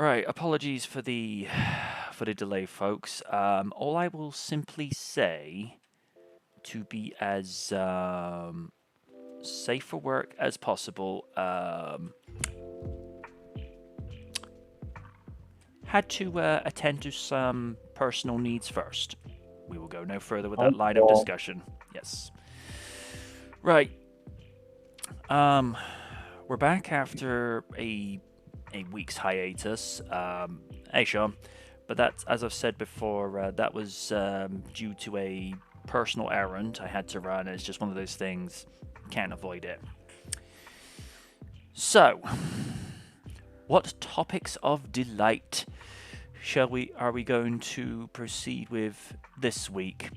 Right, apologies for the delay, folks. All I will simply say to be as safe for work as possible. Had to attend to some personal needs first. We will go no further with that Oh, line of well, discussion. Yes. Right. Um, we're back after a week's hiatus. Hey, Sean. But that's, as I've said before, that was due to a personal errand I had to run. It's just one of those things, can't avoid it. So, what topics of delight are we going to proceed with this week?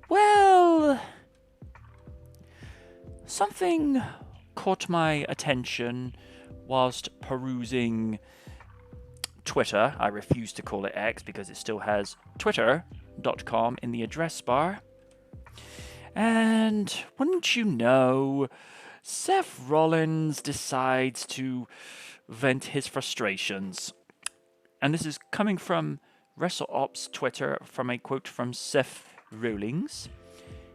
Well, something caught my attention whilst perusing Twitter. I refuse to call it X because it still has twitter.com in the address bar. And wouldn't you know, Seth Rollins decides to vent his frustrations. And this is coming from WrestleOps Twitter from a quote from Seth Rollins.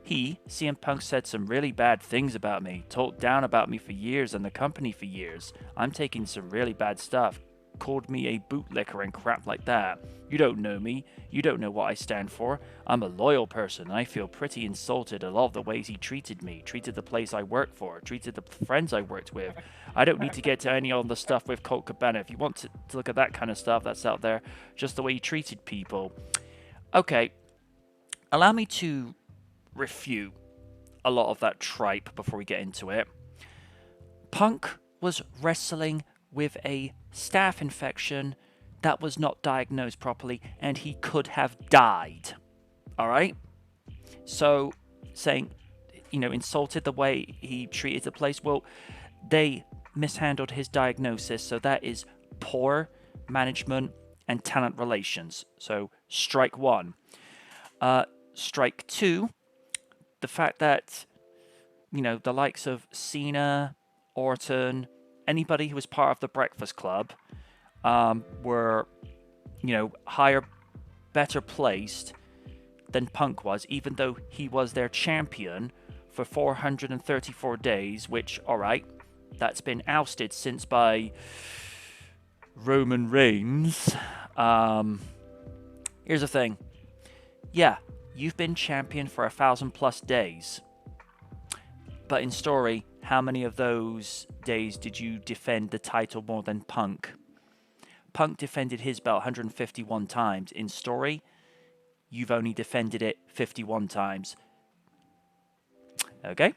He, CM Punk, said some really bad things about me, talked down about me for years and the company for years. I'm taking some really bad stuff. Called me a bootlicker and crap like that. You don't know me. You don't know what I stand for. I'm a loyal person. I feel pretty insulted a lot of the ways he treated me, treated the place I work for, treated the friends I worked with. I don't need to get to any of the stuff with Colt Cabana. If you want to look at that kind of stuff, that's out there. Just the way he treated people. Okay, allow me to refute a lot of that tripe before we get into it. Punk was wrestling with a staph infection that was not diagnosed properly and he could have died. All right? So saying, insulted the way he treated the place, well, they mishandled his diagnosis, so that is poor management and talent relations. So strike one. Strike two, the fact that, the likes of Cena, Orton, anybody who was part of the Breakfast Club were, higher, better placed than Punk was, even though he was their champion for 434 days, which, alright, that's been ousted since by Roman Reigns. Here's the thing. Yeah, you've been champion for 1,000+ days. But in story, how many of those days did you defend the title more than Punk? Punk defended his belt 151 times. In story, you've only defended it 51 times. Okay?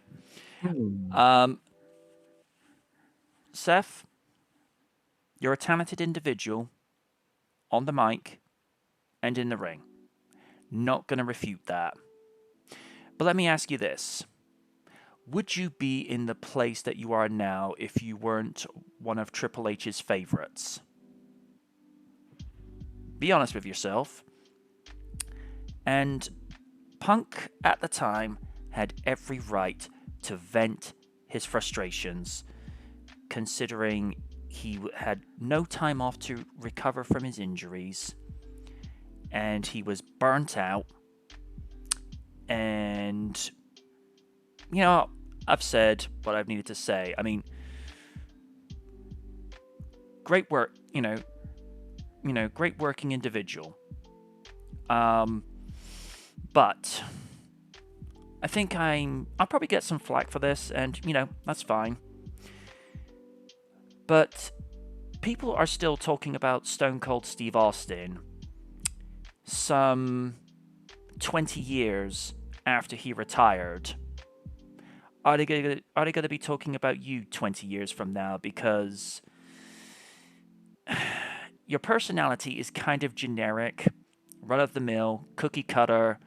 Seth, you're a talented individual on the mic and in the ring. Not going to refute that. But let me ask you this. Would you be in the place that you are now if you weren't one of Triple H's favorites? Be honest with yourself. And Punk, at the time, had every right to vent his frustrations, considering he had no time off to recover from his injuries, and he was burnt out. And, I've said what I've needed to say. I mean, great work, great working individual. But I think I'll probably get some flack for this, and, that's fine. But people are still talking about Stone Cold Steve Austin some 20 years after he retired. Are they going to be talking about you 20 years from now? Because your personality is kind of generic, run-of-the-mill, cookie cutter.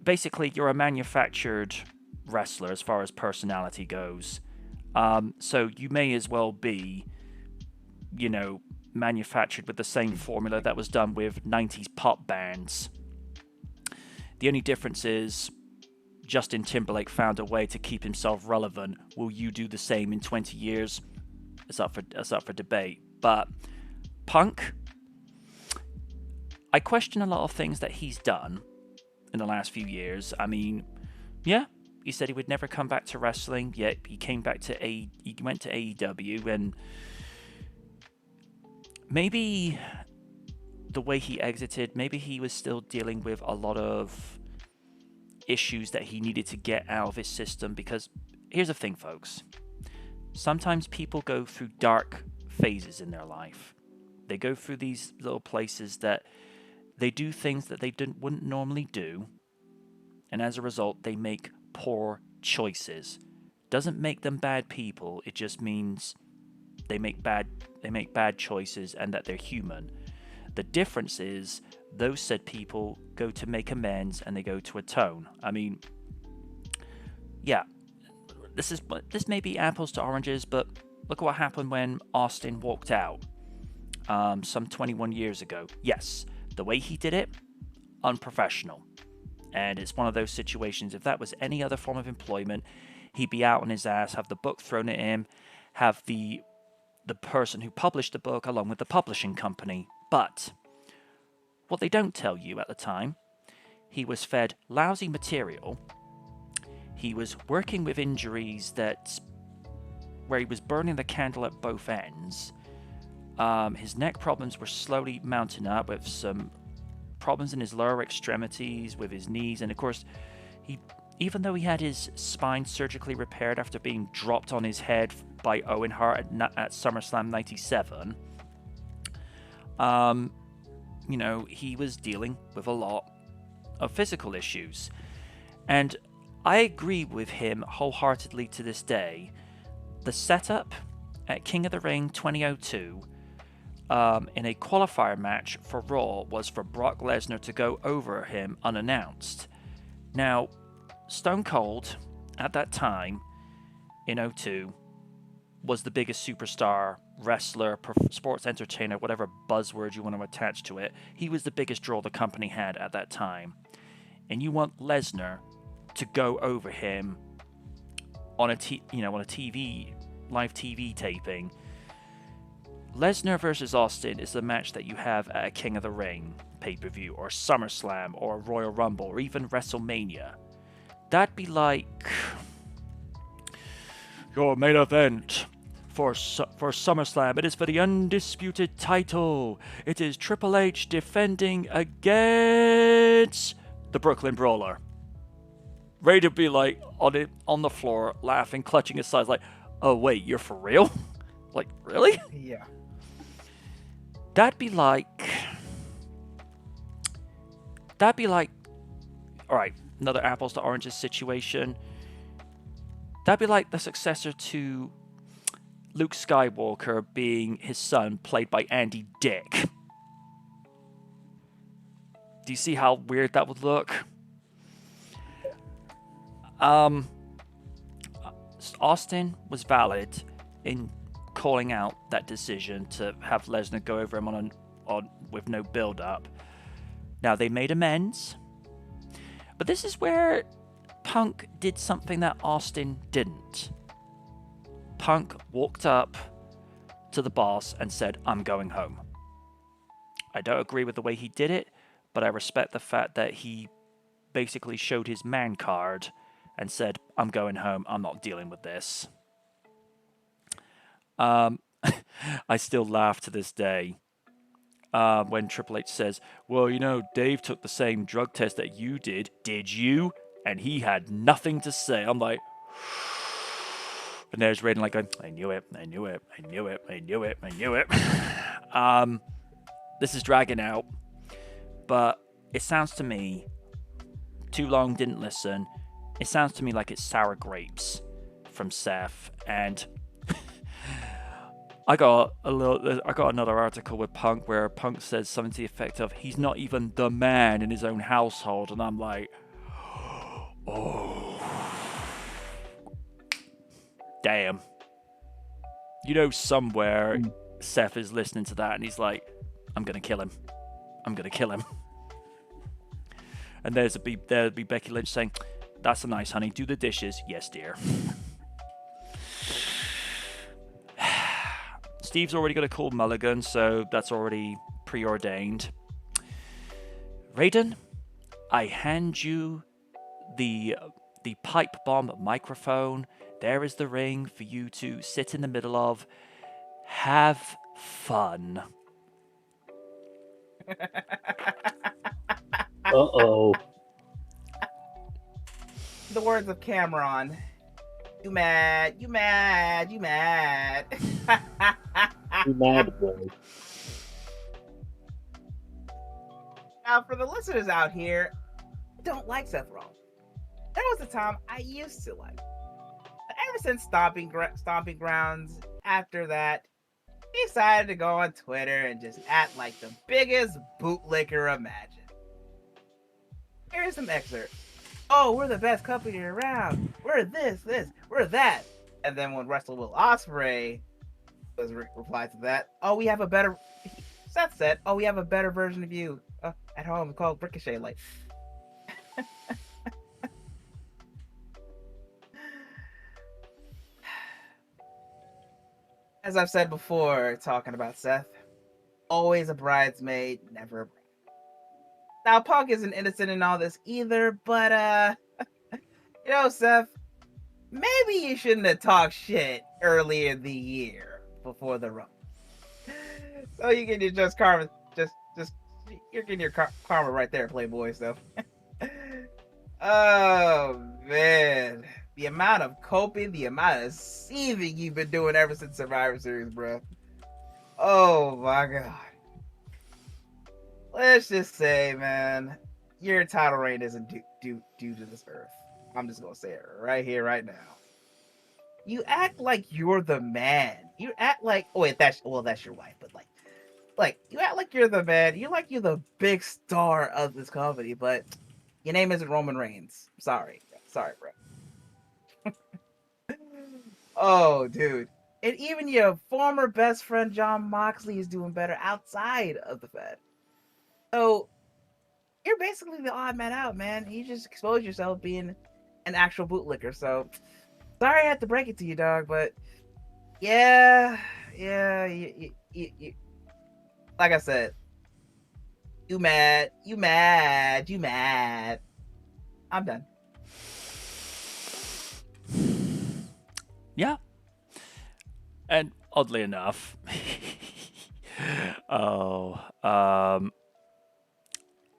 Basically, you're a manufactured wrestler as far as personality goes. So you may as well be, manufactured with the same formula that was done with 90s pop bands. The only difference is Justin Timberlake found a way to keep himself relevant. Will you do the same in 20 years? It's up for debate. But Punk, I question a lot of things that he's done in the last few years. I mean, yeah, he said he would never come back to wrestling, yet he came back to he went to AEW, and maybe the way he exited, maybe he was still dealing with a lot of issues that he needed to get out of his system. Because here's the thing, folks. Sometimes people go through dark phases in their life. They go through these little places that they do things that they wouldn't normally do, and as a result, they make poor choices. Doesn't make them bad people. It just means they make bad choices, and that they're human. The difference is those said people go to make amends and they go to atone. I mean, yeah, this may be apples to oranges, but look at what happened when Austin walked out some 21 years ago. Yes, the way he did it, unprofessional. And it's one of those situations, if that was any other form of employment, he'd be out on his ass, have the book thrown at him, have the person who published the book along with the publishing company. But what they don't tell you at the time, he was fed lousy material. He was working with injuries where he was burning the candle at both ends. His neck problems were slowly mounting up, with some problems in his lower extremities, with his knees, and of course, even though he had his spine surgically repaired after being dropped on his head by Owen Hart at SummerSlam 97, he was dealing with a lot of physical issues. And I agree with him wholeheartedly to this day. The setup at King of the Ring 2002 in a qualifier match for Raw was for Brock Lesnar to go over him unannounced. Now, Stone Cold, at that time, in 2002, was the biggest superstar, wrestler, sports entertainer, whatever buzzword you want to attach to it. He was the biggest draw the company had at that time. And you want Lesnar to go over him on a TV, live TV taping. Lesnar versus Austin is the match that you have at a King of the Ring pay-per-view, or SummerSlam, or Royal Rumble, or even WrestleMania. That'd be like your main event for SummerSlam. It is for the undisputed title. It is Triple H defending against the Brooklyn Brawler. Ready to be like on the floor, laughing, clutching his sides, like, oh wait, you're for real? Like, really? Yeah. That'd be like, all right, another apples to oranges situation. That'd be like the successor to Luke Skywalker being his son, played by Andy Dick. Do you see how weird that would look? Austin was valid in calling out that decision to have Lesnar go over him on with no build-up. Now, they made amends, but this is where Punk did something that Austin didn't. Punk walked up to the boss and said, "I'm going home." I don't agree with the way he did it, but I respect the fact that he basically showed his man card and said, "I'm going home. I'm not dealing with this." I still laugh to this day when Triple H says, "Well, Dave took the same drug test that you did. Did you?" And he had nothing to say. I'm like, and there's Raiden like going, "I knew it, I knew it, I knew it, I knew it, I knew it." This is dragging out, but it sounds to me, too long, didn't listen. It sounds to me like it's sour grapes from Seth, and I got another article with Punk where Punk says something to the effect of, he's not even the man in his own household, and I'm like, oh, damn. Somewhere Seth is listening to that and he's like, I'm gonna kill him. I'm gonna kill him. And there'd be Becky Lynch saying, "That's a nice, honey. Do the dishes." "Yes, dear." Steve's already got a cool mulligan, so that's already preordained. Raiden, I hand you the pipe bomb microphone. There is the ring for you to sit in the middle of. Have fun. Uh-oh. The words of Cameron. You mad, you mad, you mad. You mad boy. Now, for the listeners out here, I don't like Seth Rollins. There was a time I used to like. But ever since Stomping Grounds, after that, he decided to go on Twitter and just act like the biggest bootlicker imagined. Here's some excerpts. Oh, we're the best company around. We're this, we're that. And then when Wrestle Will Ospreay was replied to that, oh, we have a better. Seth said, oh, we have a better version of you at home called Ricochet. Like, as I've said before, talking about Seth, always a bridesmaid, never a bride. Now, Punk isn't innocent in all this either, but Seth, maybe you shouldn't have talked shit earlier in the year before the run. So you get your just karma, just you're getting your karma right there, Playboy stuff. Oh man, the amount of coping, the amount of seething you've been doing ever since Survivor Series, bro. Oh my god. Let's just say, man, your title reign isn't due to this earth. I'm just gonna say it right here, right now. You act like you're the man. You act like, oh wait, that's your wife, but like you act like you're the man. You like you're the big star of this company, but your name isn't Roman Reigns. Sorry, bro. Oh, dude. And even your former best friend John Moxley is doing better outside of the Fed. So you're basically the odd man out, man. You just expose yourself being an actual bootlicker. So sorry I had to break it to you, dog, but yeah, you, like I said, you mad. I'm done. Yeah. And oddly enough,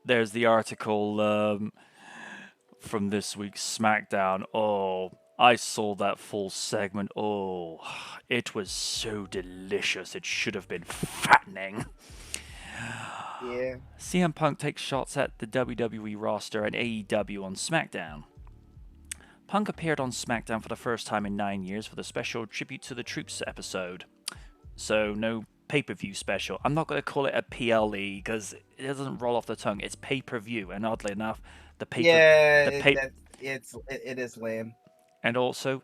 there's the article from this week's SmackDown. Oh, I saw that full segment. Oh, it was so delicious. It should have been fattening. Yeah. CM Punk takes shots at the WWE roster and AEW on SmackDown. Punk appeared on SmackDown for the first time in 9 years for the special Tribute to the Troops episode. So, no pay-per-view special. I'm not going to call it a PLE because it doesn't roll off the tongue. It's pay-per-view, and oddly enough, it is lame. And also,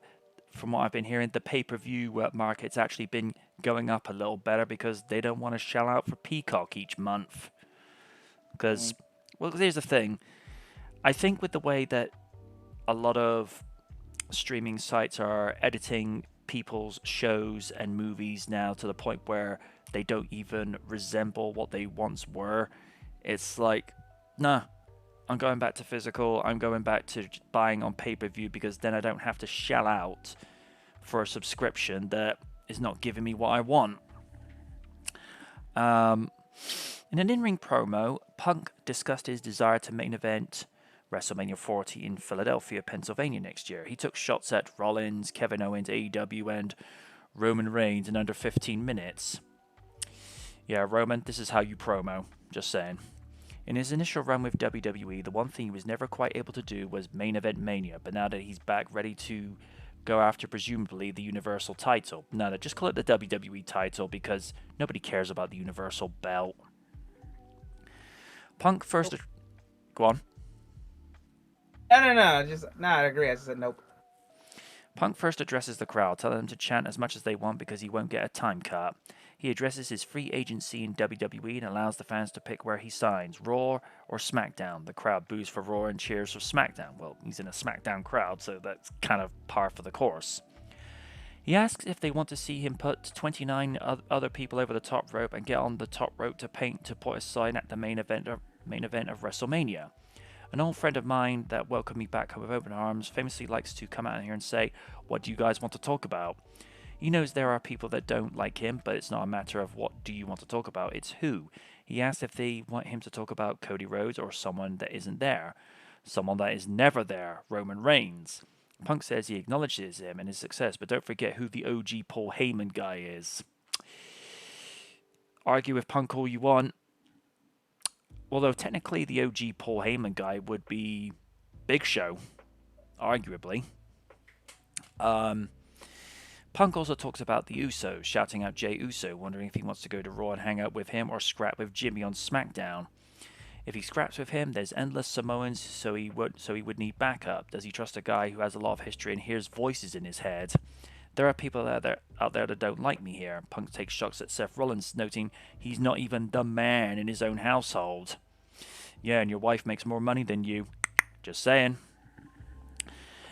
from what I've been hearing, the pay-per-view market's actually been going up a little better because they don't want to shell out for Peacock each month. Because, well, here's the thing. I think with the way that a lot of streaming sites are editing people's shows and movies now to the point where they don't even resemble what they once were, it's like, nah, I'm going back to physical. I'm going back to buying on pay-per-view because then I don't have to shell out for a subscription that is not giving me what I want. In an in-ring promo, Punk discussed his desire to main event WrestleMania 40 in Philadelphia, Pennsylvania next year. He took shots at Rollins, Kevin Owens, AEW, and Roman Reigns in under 15 minutes. Yeah, Roman, this is how you promo. Just saying. In his initial run with WWE, the one thing he was never quite able to do was main event Mania, but now that he's back ready to go after presumably the Universal title. No, just call it the WWE title because nobody cares about the Universal belt. Punk first... Go on. No. I agree. I just said nope. Punk first addresses the crowd, telling them to chant as much as they want because he won't get a time cut. He addresses his free agency in WWE and allows the fans to pick where he signs, Raw or SmackDown. The crowd boos for Raw and cheers for SmackDown. Well, he's in a SmackDown crowd, so that's kind of par for the course. He asks if they want to see him put 29 other people over the top rope and get on the top rope to put a sign at the main event of WrestleMania. An old friend of mine that welcomed me back home with open arms famously likes to come out here and say, "What do you guys want to talk about?" He knows there are people that don't like him, but it's not a matter of what do you want to talk about, it's who. He asks if they want him to talk about Cody Rhodes or someone that isn't there. Someone that is never there, Roman Reigns. Punk says he acknowledges him and his success, but don't forget who the OG Paul Heyman guy is. Argue with Punk all you want. Although technically the OG Paul Heyman guy would be Big Show, arguably. Punk also talks about the Usos, shouting out Jey Uso, wondering if he wants to go to Raw and hang out with him or scrap with Jimmy on SmackDown. If he scraps with him, there's endless Samoans, so he would need backup. Does he trust a guy who has a lot of history and hears voices in his head? There are people out there that don't like me here. Punk takes shots at Seth Rollins, noting he's not even the man in his own household. Yeah, and your wife makes more money than you. Just saying.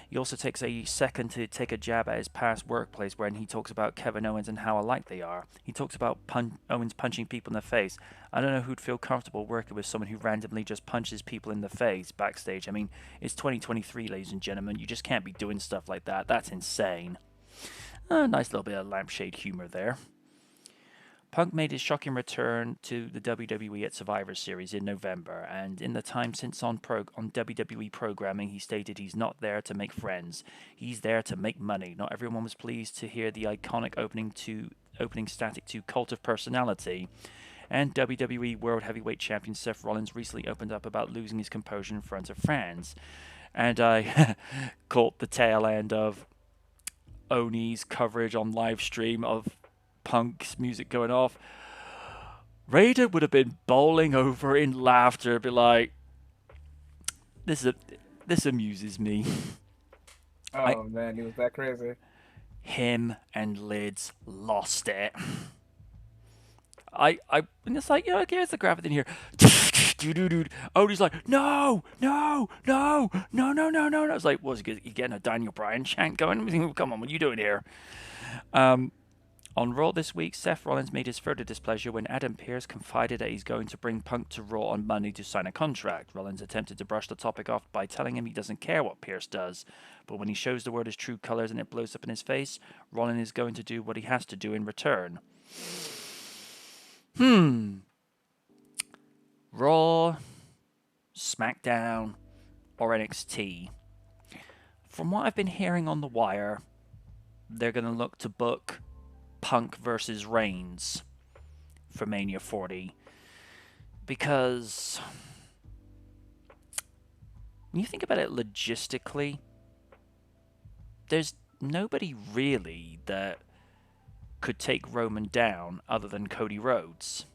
He also takes a second to take a jab at his past workplace when he talks about Kevin Owens and how alike they are. He talks about Owens punching people in the face. I don't know who'd feel comfortable working with someone who randomly just punches people in the face backstage. I mean, it's 2023, ladies and gentlemen. You just can't be doing stuff like that. That's insane. Nice little bit of lampshade humor there. Punk made his shocking return to the WWE at Survivor Series in November, and in the time since on WWE programming, he stated he's not there to make friends. He's there to make money. Not everyone was pleased to hear the iconic opening static to Cult of Personality. And WWE World Heavyweight Champion Seth Rollins recently opened up about losing his composure in front of fans. And I caught the tail end of Oni's coverage on live stream of Punk's music going off. Raider would have been bowling over in laughter, be like, "This amuses me." Oh man, he was that crazy. Him and Lids lost it. And it's like, okay, here's the graphic in here. Odie's like, no. I was like, was he getting a Daniel Bryan chant going? Come on, what are you doing here? On Raw this week, Seth Rollins made his further displeasure when Adam Pearce confided that he's going to bring Punk to Raw on Monday to sign a contract. Rollins attempted to brush the topic off by telling him he doesn't care what Pearce does. But when he shows the world his true colors and it blows up in his face, Rollins is going to do what he has to do in return. Raw, SmackDown, or NXT? From what I've been hearing on The Wire, they're going to look to book Punk versus Reigns for Mania 40, because when you think about it logistically, there's nobody really that could take Roman down other than Cody Rhodes.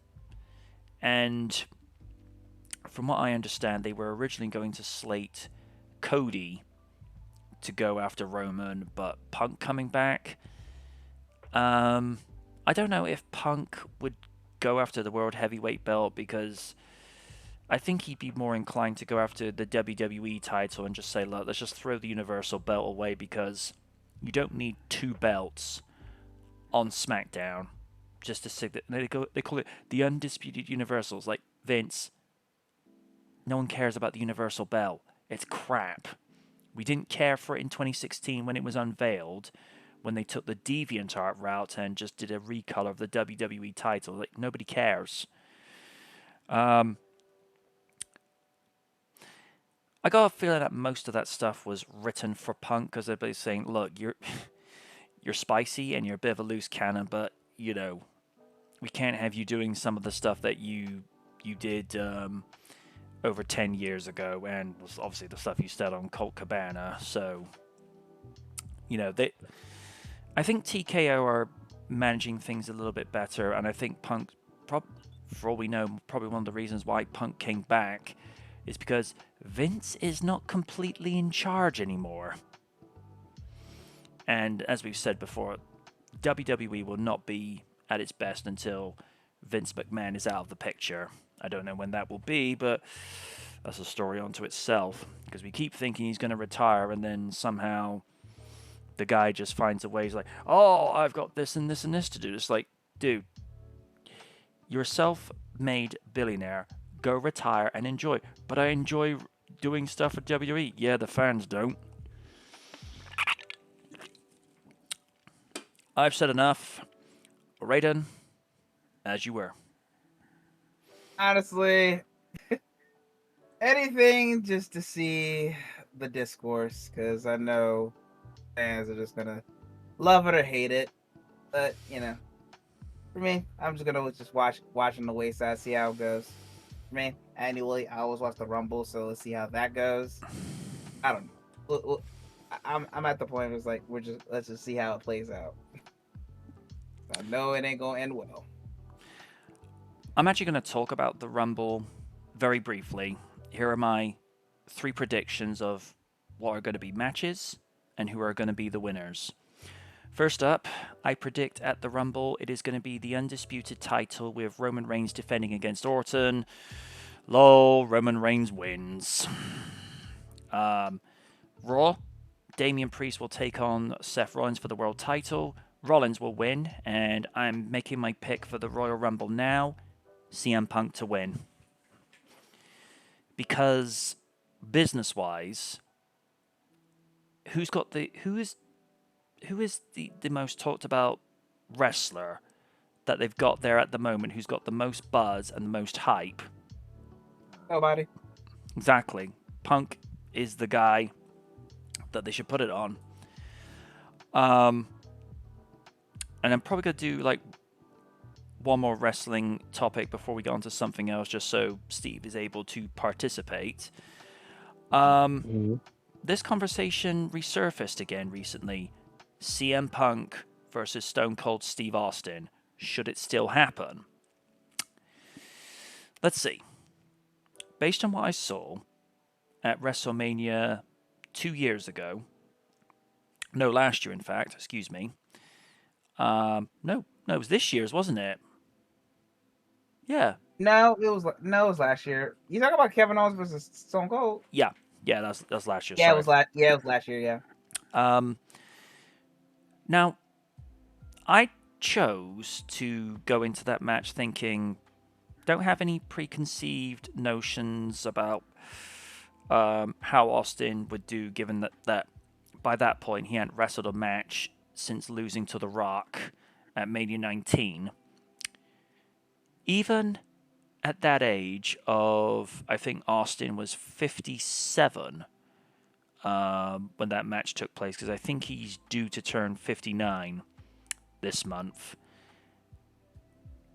And from what I understand, they were originally going to slate Cody to go after Roman, but Punk coming back, I don't know if Punk would go after the World Heavyweight belt, because I think he'd be more inclined to go after the WWE title and just say, look, let's just throw the Universal belt away, because you don't need two belts on SmackDown just to say that. They call it the Undisputed Universals. Like, Vince, no one cares about the Universal belt. It's crap. We didn't care for it in 2016 when it was unveiled, when they took the DeviantArt route and just did a recolor of the WWE title. Like, nobody cares. I got a feeling that most of that stuff was written for Punk, because they're basically saying, look, you're spicy and you're a bit of a loose cannon, but, you know, we can't have you doing some of the stuff that you did over 10 years ago, and obviously the stuff you said on Colt Cabana. So, you know, I think TKO are managing things a little bit better, and I think Punk, for all we know, probably one of the reasons why Punk came back is because Vince is not completely in charge anymore. And as we've said before, WWE will not be at its best until Vince McMahon is out of the picture. I don't know when that will be, but that's a story unto itself, because we keep thinking he's going to retire, and then somehow the guy just finds a way. He's like, oh, I've got this and this and this to do. It's like, dude, you're a self-made billionaire. Go retire and enjoy. But I enjoy doing stuff at WWE. Yeah, the fans don't. I've said enough. Raiden, as you were. Honestly, anything just to see the discourse, because I know fans are just gonna love it or hate it. But for me, I'm just gonna just watching the wayside, see how it goes. For me, annually, I always watch the Rumble, so let's see how that goes. I don't know. I'm at the point where it's like let's just see how it plays out. I know it ain't gonna end well. I'm actually going to talk about the Rumble very briefly. Here are my 3 predictions of what are going to be matches and who are going to be the winners. First up, I predict at the Rumble it is going to be the undisputed title with Roman Reigns defending against Orton. Lol, Roman Reigns wins. Raw, Damian Priest will take on Seth Rollins for the world title. Rollins will win, and I'm making my pick for the Royal Rumble now. CM Punk to win. Because business-wise, who is the most talked about wrestler that they've got there at the moment who's got the most buzz and the most hype? Nobody. Exactly. Punk is the guy that they should put it on. And I'm probably going to do like one more wrestling topic before we get on to something else, just so Steve is able to participate. This conversation resurfaced again recently. CM Punk versus Stone Cold Steve Austin. Should it still happen? Let's see. Based on what I saw at WrestleMania 2 years ago, no, last year, in fact, excuse me. No, it was this year's, wasn't it? Yeah. No, it was last year. You talking about Kevin Owens versus Stone Cold? Yeah, that's last year. Yeah, sorry. it was last year. Yeah. Now, I chose to go into that match thinking, don't have any preconceived notions about how Austin would do, given that by that point he hadn't wrestled a match since losing to The Rock at Mania 19. Even at that age of, I think Austin was 57 when that match took place, because I think he's due to turn 59 this month.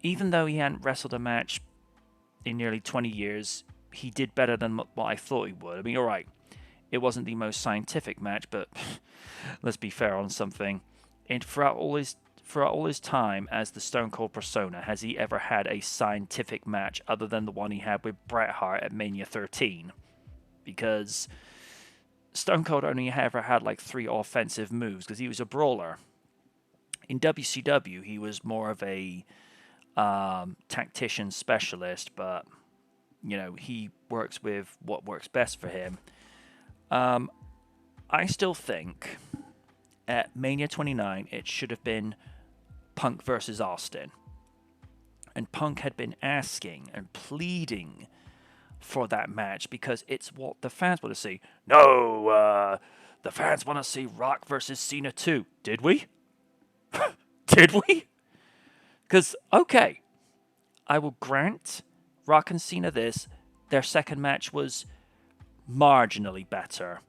Even though he hadn't wrestled a match in nearly 20 years, he did better than what I thought he would. I mean, all right, it wasn't the most scientific match, but let's be fair on something. And throughout all his time as the Stone Cold persona, has he ever had a scientific match other than the one he had with Bret Hart at Mania 13? Because Stone Cold only ever had like 3 offensive moves because he was a brawler. In WCW, he was more of a tactician specialist, but he works with what works best for him. I still think at Mania 29 it should have been Punk versus Austin, and Punk had been asking and pleading for that match because it's what the fans want to see. No, the fans want to see Rock versus Cena too. Did we? Did we? Because, okay, I will grant Rock and Cena this. Their second match was marginally better.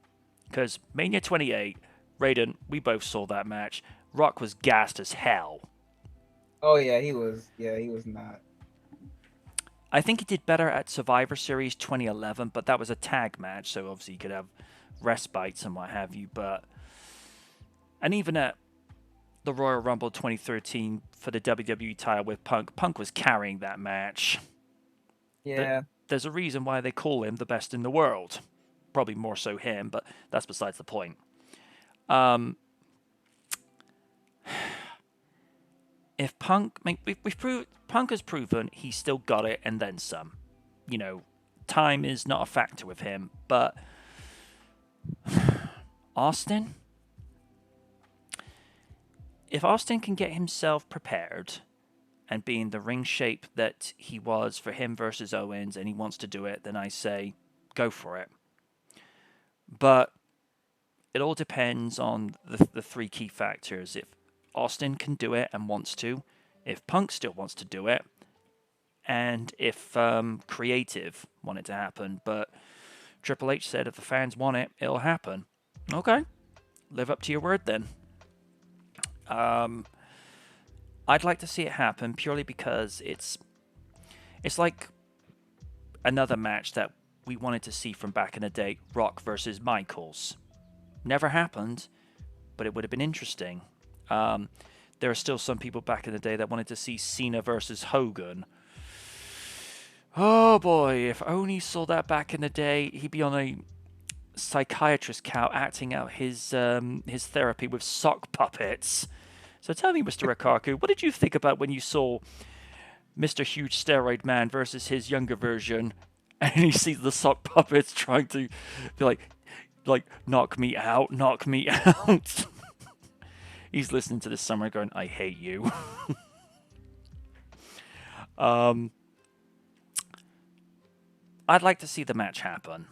Because Mania 28, Raiden, we both saw that match. Rock was gassed as hell. Oh yeah, he was. Yeah, he was not. I think he did better at Survivor Series 2011, but that was a tag match, so obviously you could have respites and what have you. And even at the Royal Rumble 2013 for the WWE title with Punk was carrying that match. Yeah. There's a reason why they call him the best in the world. Probably more so him, but that's besides the point. If Punk, Punk has proven he's still got it and then some. Time is not a factor with him, but Austin, if Austin can get himself prepared and be in the ring shape that he was for him versus Owens, and he wants to do it, then I say go for it. But it all depends on the three key factors. If Austin can do it and wants to, if Punk still wants to do it, and if creative want it to happen. But Triple H said if the fans want it, it'll happen. Okay, live up to your word then. I'd like to see it happen purely because it's like another match that we wanted to see from back in the day, Rock versus Michaels. Never happened, but it would have been interesting. There are still some people back in the day that wanted to see Cena versus Hogan. Oh boy, if Oni saw that back in the day, he'd be on a psychiatrist couch acting out his therapy with sock puppets. So tell me, Mr. Rikaku, what did you think about when you saw Mr. Huge Steroid Man versus his younger version, and he sees the sock puppets trying to be like knock me out, knock me out. He's listening to this somewhere going, I hate you. I'd like to see the match happen.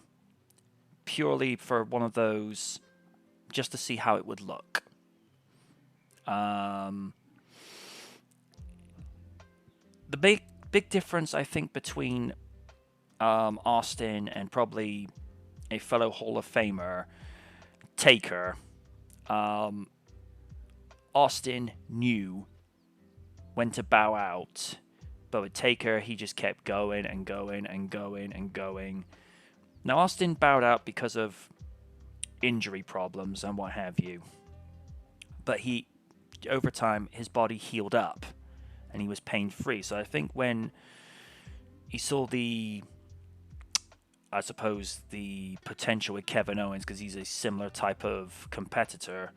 Purely for one of those, just to see how it would look. The big difference, I think, between Austin and probably a fellow Hall of Famer, Taker, Austin knew when to bow out, but with Taker, he just kept going and going and going and going. Now, Austin bowed out because of injury problems and what have you, but over time, his body healed up and he was pain-free. So I think when he saw the potential with Kevin Owens, because he's a similar type of competitor,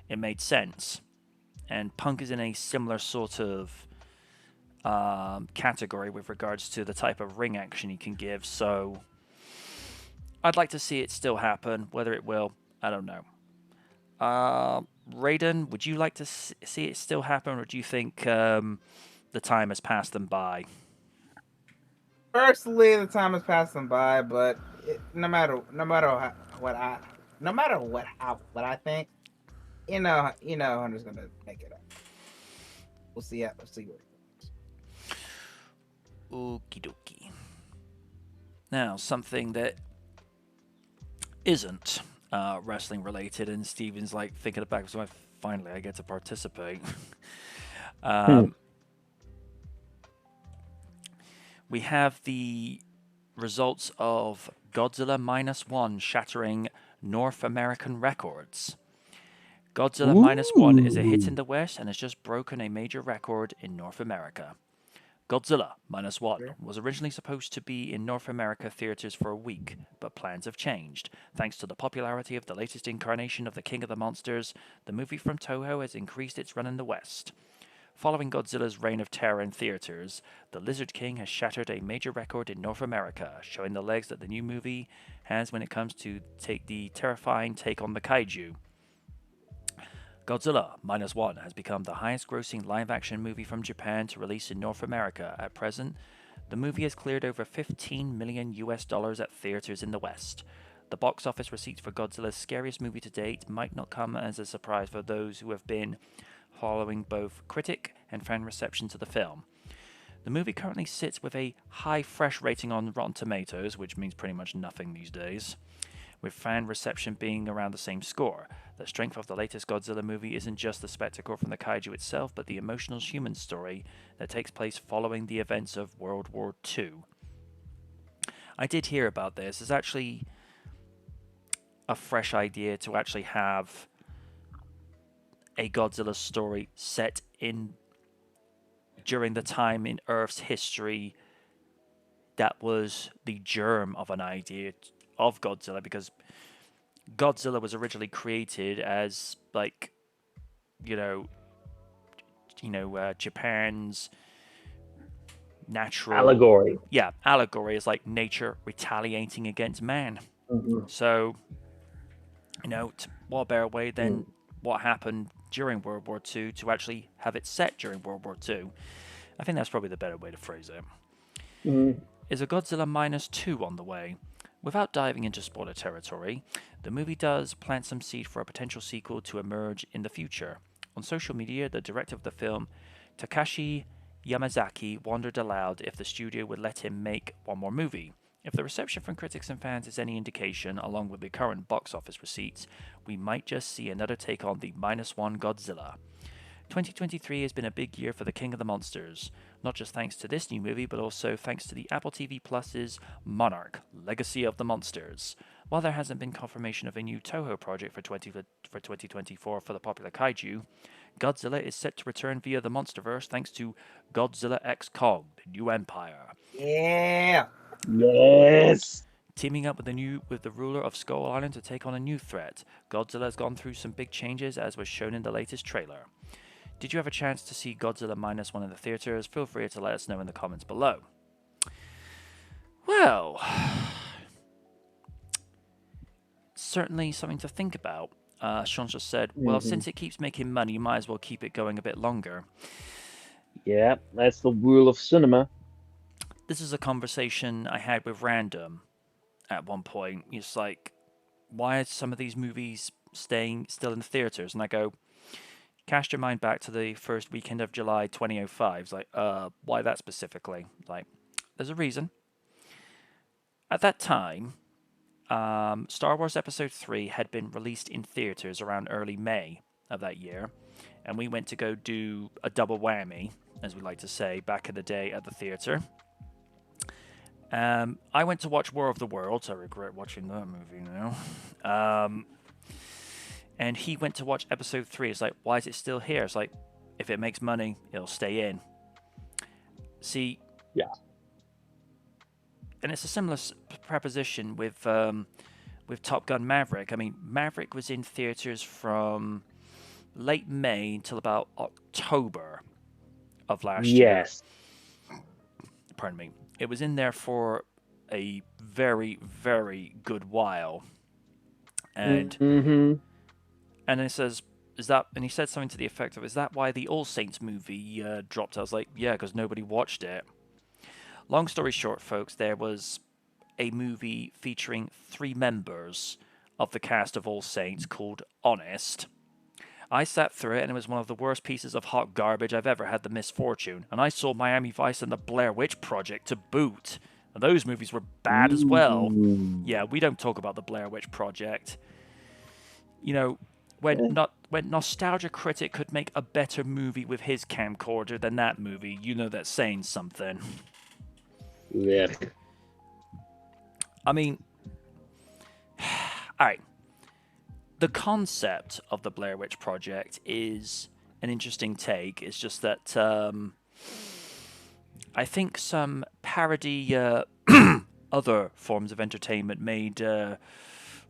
it made sense. And Punk is in a similar sort of category with regards to the type of ring action he can give. So I'd like to see it still happen. Whether it will, I don't know. Raiden, would you like to see it still happen, or do you think the time has passed them by? Personally, the time has passed them by, but no matter what I think, Hunter's gonna make it up. We'll see. We'll see what it goes. Okie dokie. Now, something that isn't wrestling related, and Steven's like thinking back, so finally I get to participate. We have the results of Godzilla -1 shattering North American records. Godzilla -1 is a hit in the West and has just broken a major record in North America. Godzilla -1 was originally supposed to be in North America theaters for a week, but plans have changed. Thanks to the popularity of the latest incarnation of the King of the Monsters, the movie from Toho has increased its run in the West. Following Godzilla's reign of terror in theaters, the Lizard King has shattered a major record in North America, showing the legs that the new movie has when it comes to take the terrifying take on the kaiju. Godzilla -1 has become the highest-grossing live-action movie from Japan to release in North America. At present, the movie has cleared over $15 million at theaters in the West. The box office receipts for Godzilla's scariest movie to date might not come as a surprise for those who have been following both critic and fan reception to the film. The movie currently sits with a high fresh rating on Rotten Tomatoes, which means pretty much nothing these days, with fan reception being around the same score. The strength of the latest Godzilla movie isn't just the spectacle from the kaiju itself, but the emotional human story that takes place following the events of World War II. I did hear about this. It's actually a fresh idea to actually have a Godzilla story set in during the time in Earth's history that was the germ of an idea of Godzilla, because Godzilla was originally created as Japan's natural allegory. Yeah, allegory is like nature retaliating against man. Mm-hmm. So, to what better way than what happened during World War II to actually have it set during World War II. I think that's probably the better way to phrase it. Mm. Is a Godzilla Minus 2 on the way? Without diving into spoiler territory, the movie does plant some seed for a potential sequel to emerge in the future. On social media, the director of the film, Takashi Yamazaki, wondered aloud if the studio would let him make one more movie. If the reception from critics and fans is any indication, along with the current box office receipts, we might just see another take on the Minus One Godzilla. 2023 has been a big year for the King of the Monsters, not just thanks to this new movie, but also thanks to the Apple TV Plus's Monarch: Legacy of the Monsters. While there hasn't been confirmation of a new Toho project for 2024 for the popular kaiju, Godzilla is set to return via the MonsterVerse thanks to Godzilla X Kong: The New Empire. Yeah. Yes. Teaming up with the ruler of Skull Island to take on a new threat, Godzilla has gone through some big changes, as was shown in the latest trailer. Did you have a chance to see Godzilla Minus One in the theaters? Feel free to let us know in the comments below. Well, certainly something to think about. Sean just said, well, since it keeps making money, you might as well keep it going a bit longer. Yeah, that's the rule of cinema. This is a conversation I had with Random at one point. It's like, why are some of these movies staying still in the theaters? And I go, cast your mind back to the first weekend of July 2005. It's like, why that specifically? Like, there's a reason. At that time, Star Wars Episode 3 had been released in theaters around early May of that year, and we went to go do a double whammy, as we like to say, back in the day at the theater. I went to watch War of the Worlds. I regret watching that movie now. And he went to watch Episode 3. It's like, why is it still here? It's like, if it makes money, it'll stay in. See? Yeah. And it's a similar preposition with Top Gun Maverick. I mean, Maverick was in theaters from late May until about October of last year. Yes. Pardon me. It was in there for a very, very good while. And and it says, is that, and he said something to the effect of, is that why the All Saints movie dropped? I was like, yeah, because nobody watched it. Long story short, folks, there was a movie featuring 3 members of the cast of All Saints called Honest. I sat through it, and it was one of the worst pieces of hot garbage I've ever had the misfortune. And I saw Miami Vice and the Blair Witch Project to boot. And those movies were bad as well. Yeah, we don't talk about the Blair Witch Project. You know, when Nostalgia Critic could make a better movie with his camcorder than that movie, you know that's saying something. Yeah. I mean, all right. The concept of the Blair Witch Project is an interesting take. It's just that I think some parody other forms of entertainment made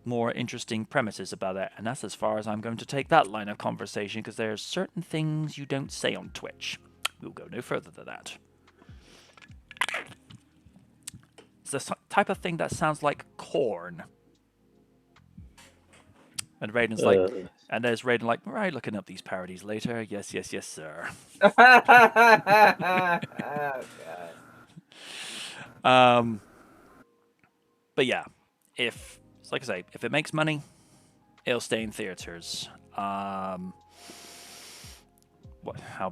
more interesting premises about it, and that's as far as I'm going to take that line of conversation, because there's certain things you don't say on Twitch. We'll go no further than that. It's the type of thing that sounds like corn. And Raiden's like, and there's Raiden like, right, looking up these parodies later. Yes, yes, yes, sir. Oh, God. But yeah, if, like I say, if it makes money, it'll stay in theaters. How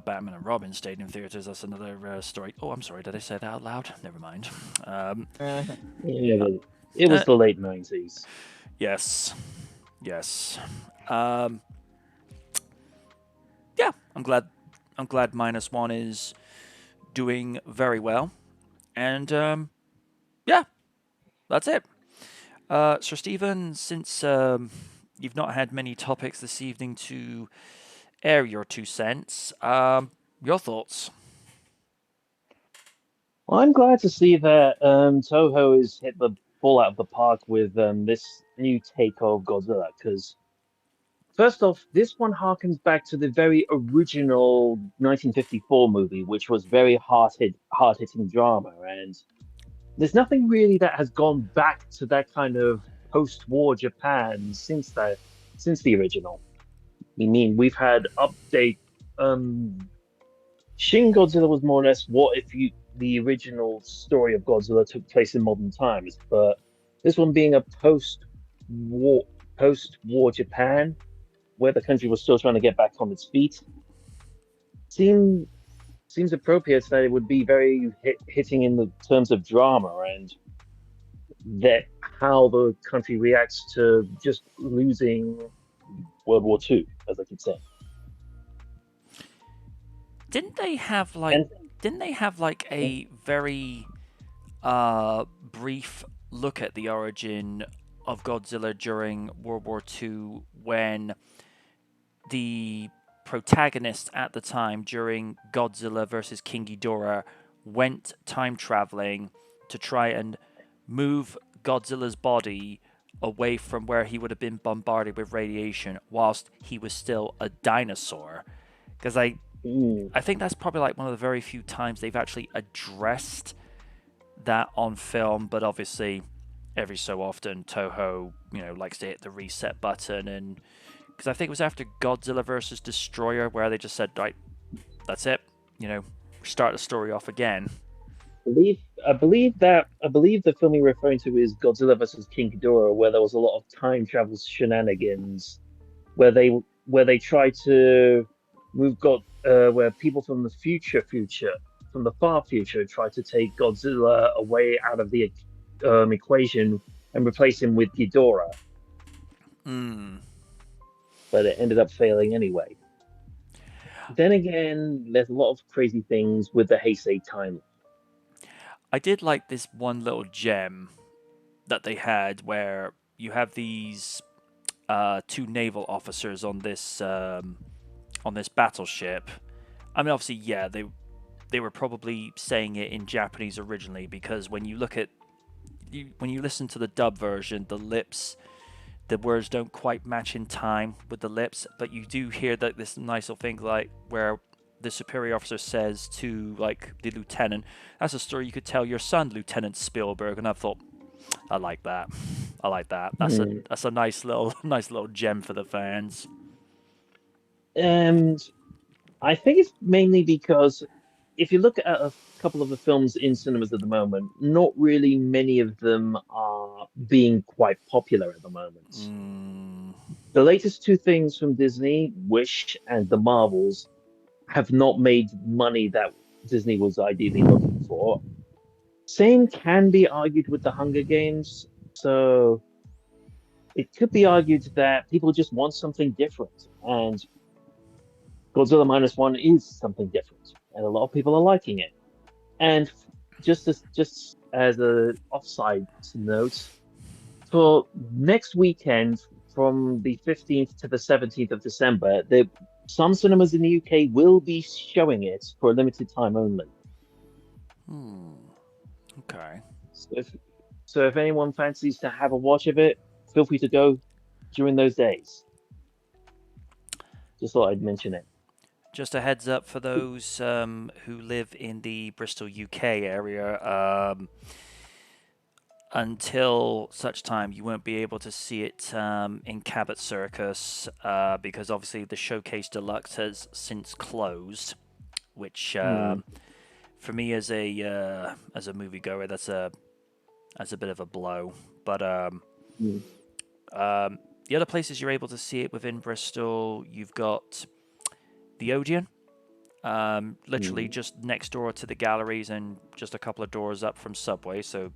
Batman and Robin stayed in theaters, that's another story. Oh, I'm sorry, did I say that out loud? Never mind. Yeah, but it was the late 90s. Yes. Yes. Yeah, I'm glad Minus One is doing very well. And yeah, that's it. Sir Stephen, since you've not had many topics this evening to air your 2 cents, your thoughts? Well, I'm glad to see that Toho has hit the ball out of the park with this new take of Godzilla, because first off, this one harkens back to the very original 1954 movie, which was very hard-hitting drama, and there's nothing really that has gone back to that kind of post-war Japan since the original. I mean, we've had update. Shin Godzilla was more or less what if you the original story of Godzilla took place in modern times, but this one being a post-war Japan, where the country was still trying to get back on its feet, seem seems appropriate that it would be very hitting in the terms of drama and that how the country reacts to just losing World War II, as I could say. Didn't they have like And didn't they have like a very brief look at the origin of Godzilla during World War II when the protagonist at the time during Godzilla versus King Ghidorah went time traveling to try and move Godzilla's body away from where he would have been bombarded with radiation whilst he was still a dinosaur? Because mm, I think that's probably like one of the very few times they've actually addressed that on film, but obviously every so often Toho, likes to hit the reset button, and because I think it was after Godzilla versus Destroyer where they just said, right, that's it, start the story off again. I believe the film you're referring to is Godzilla versus King Ghidorah, where there was a lot of time travel shenanigans, where they tried to where people from the from the far future, tried to take Godzilla away out of the equation and replace him with Ghidorah, Hmm. but it ended up failing anyway. Then again, there's a lot of crazy things with the Heisei timeline. I did like this one little gem that they had where you have these two naval officers on this battleship. I mean, obviously, yeah, they were probably saying it in Japanese originally because when you listen to the dub version, the words don't quite match in time with the lips, but you do hear that this nice little thing like where the superior officer says to like the lieutenant, "That's a story you could tell your son, Lieutenant Spielberg." And I thought, I like that. I like that. Hmm. That's a nice little nice little gem for the fans. And I think it's mainly because if you look at a couple of the films in cinemas at the moment, not really many of them are being quite popular at the moment. Mm, The latest two things from Disney, Wish and The Marvels, have not made money that Disney was ideally looking for. Same can be argued with the Hunger Games. So it could be argued that people just want something different. And Godzilla Minus One is something different. And a lot of people are liking it. And just as a offside note, for next weekend, from the 15th to the 17th of December, some cinemas in the UK will be showing it for a limited time only. hmm. Okay. So if anyone fancies to have a watch of it, feel free to go during those days. Just thought I'd mention it. Just a heads up for those who live in the Bristol, UK area. Until such time, you won't be able to see it in Cabot Circus because obviously the Showcase Deluxe has since closed. Which Hmm. for me as a moviegoer, that's a bit of a blow. But Hmm. the other places you're able to see it within Bristol, you've got the Odeon, literally Hmm. just next door to the galleries and just a couple of doors up from Subway. So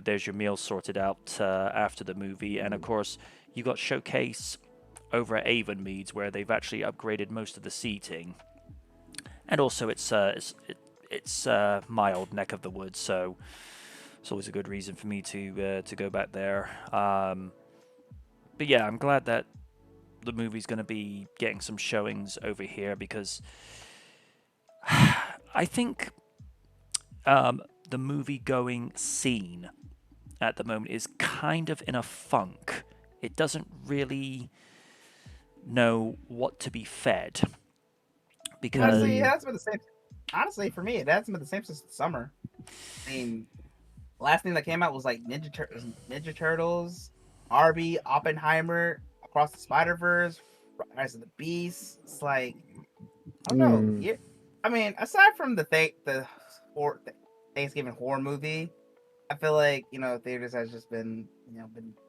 there's your meals sorted out after the movie, and of Hmm. course you got Showcase over at Avonmeads where they've actually upgraded most of the seating, and also it's my old neck of the woods, so it's always a good reason for me to go back there. But yeah, I'm glad that the movie's going to be getting some showings over here because I think the movie going scene at the moment is kind of in a funk. It doesn't really know what to be fed because Honestly, it Hmm. has been the same. Honestly, for me, it hasn't been the same since the summer. I mean, last thing that came out was like Ninja Turtles, Barbie, Oppenheimer, Across the Spider Verse. Rise of the Beast. It's like I don't know. Hmm. Yeah, I mean, aside from the Thanksgiving horror movie, I feel like theaters has just been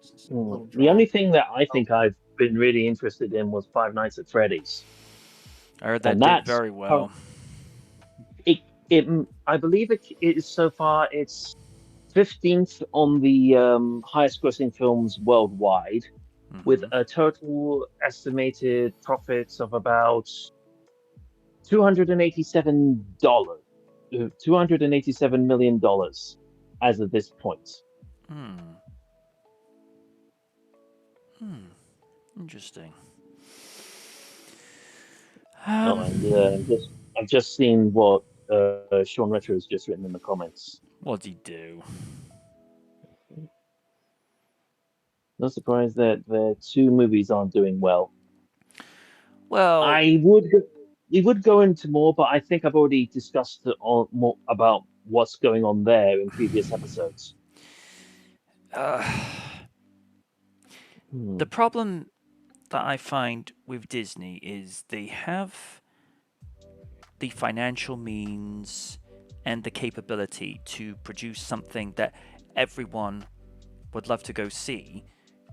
just a little The dry. only thing that I Oh, think I've been really interested in was Five Nights at Freddy's, I heard that and did that's very well. it. I believe it is so far. It's 15th on the highest grossing films worldwide, with Hmm. a total estimated profits of about $287, $287 million as of this point. Hmm. Hmm. Interesting. Oh, Um, and I've just seen what Sean Retro has just written in the comments. what'd he do? No surprise that the two movies aren't doing well. Well, I would we would go into more, but I think I've already discussed more about what's going on there in previous episodes. uh, Hmm. the problem that I find with Disney is they have the financial means and the capability to produce something that everyone would love to go see.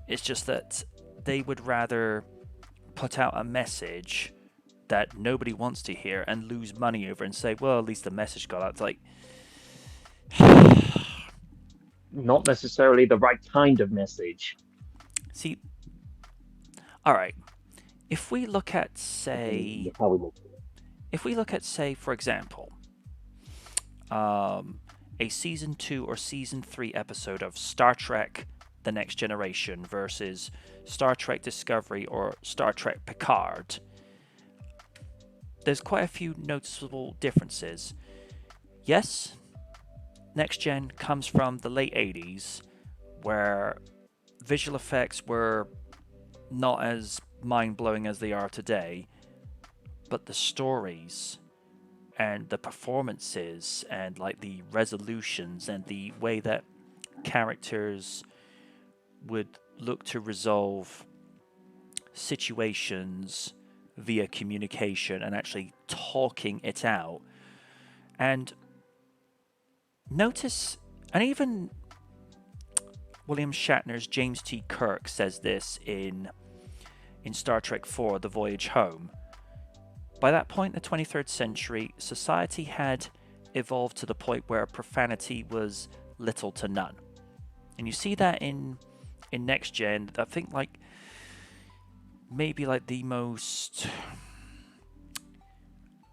It's just that they would rather put out a message that nobody wants to hear and lose money over and say, well, at least the message got out. It's like, Not necessarily the right kind of message. see, all right. If we look at, say, How we look. for example, a season 2 or season 3 episode of Star Trek The Next Generation versus Star Trek Discovery or Star Trek Picard, there's quite a few noticeable differences. Yes, Next Gen comes from the late 80s, where visual effects were not as mind blowing as they are today, but the stories and the performances and like the resolutions and the way that characters would look to resolve situations via communication and actually talking it out. And notice, and even William Shatner's James T. Kirk says this in Star Trek IV The Voyage Home. By that point in the 23rd century, society had evolved to the point where profanity was little to none. And you see that in Next Gen. I think like maybe like the most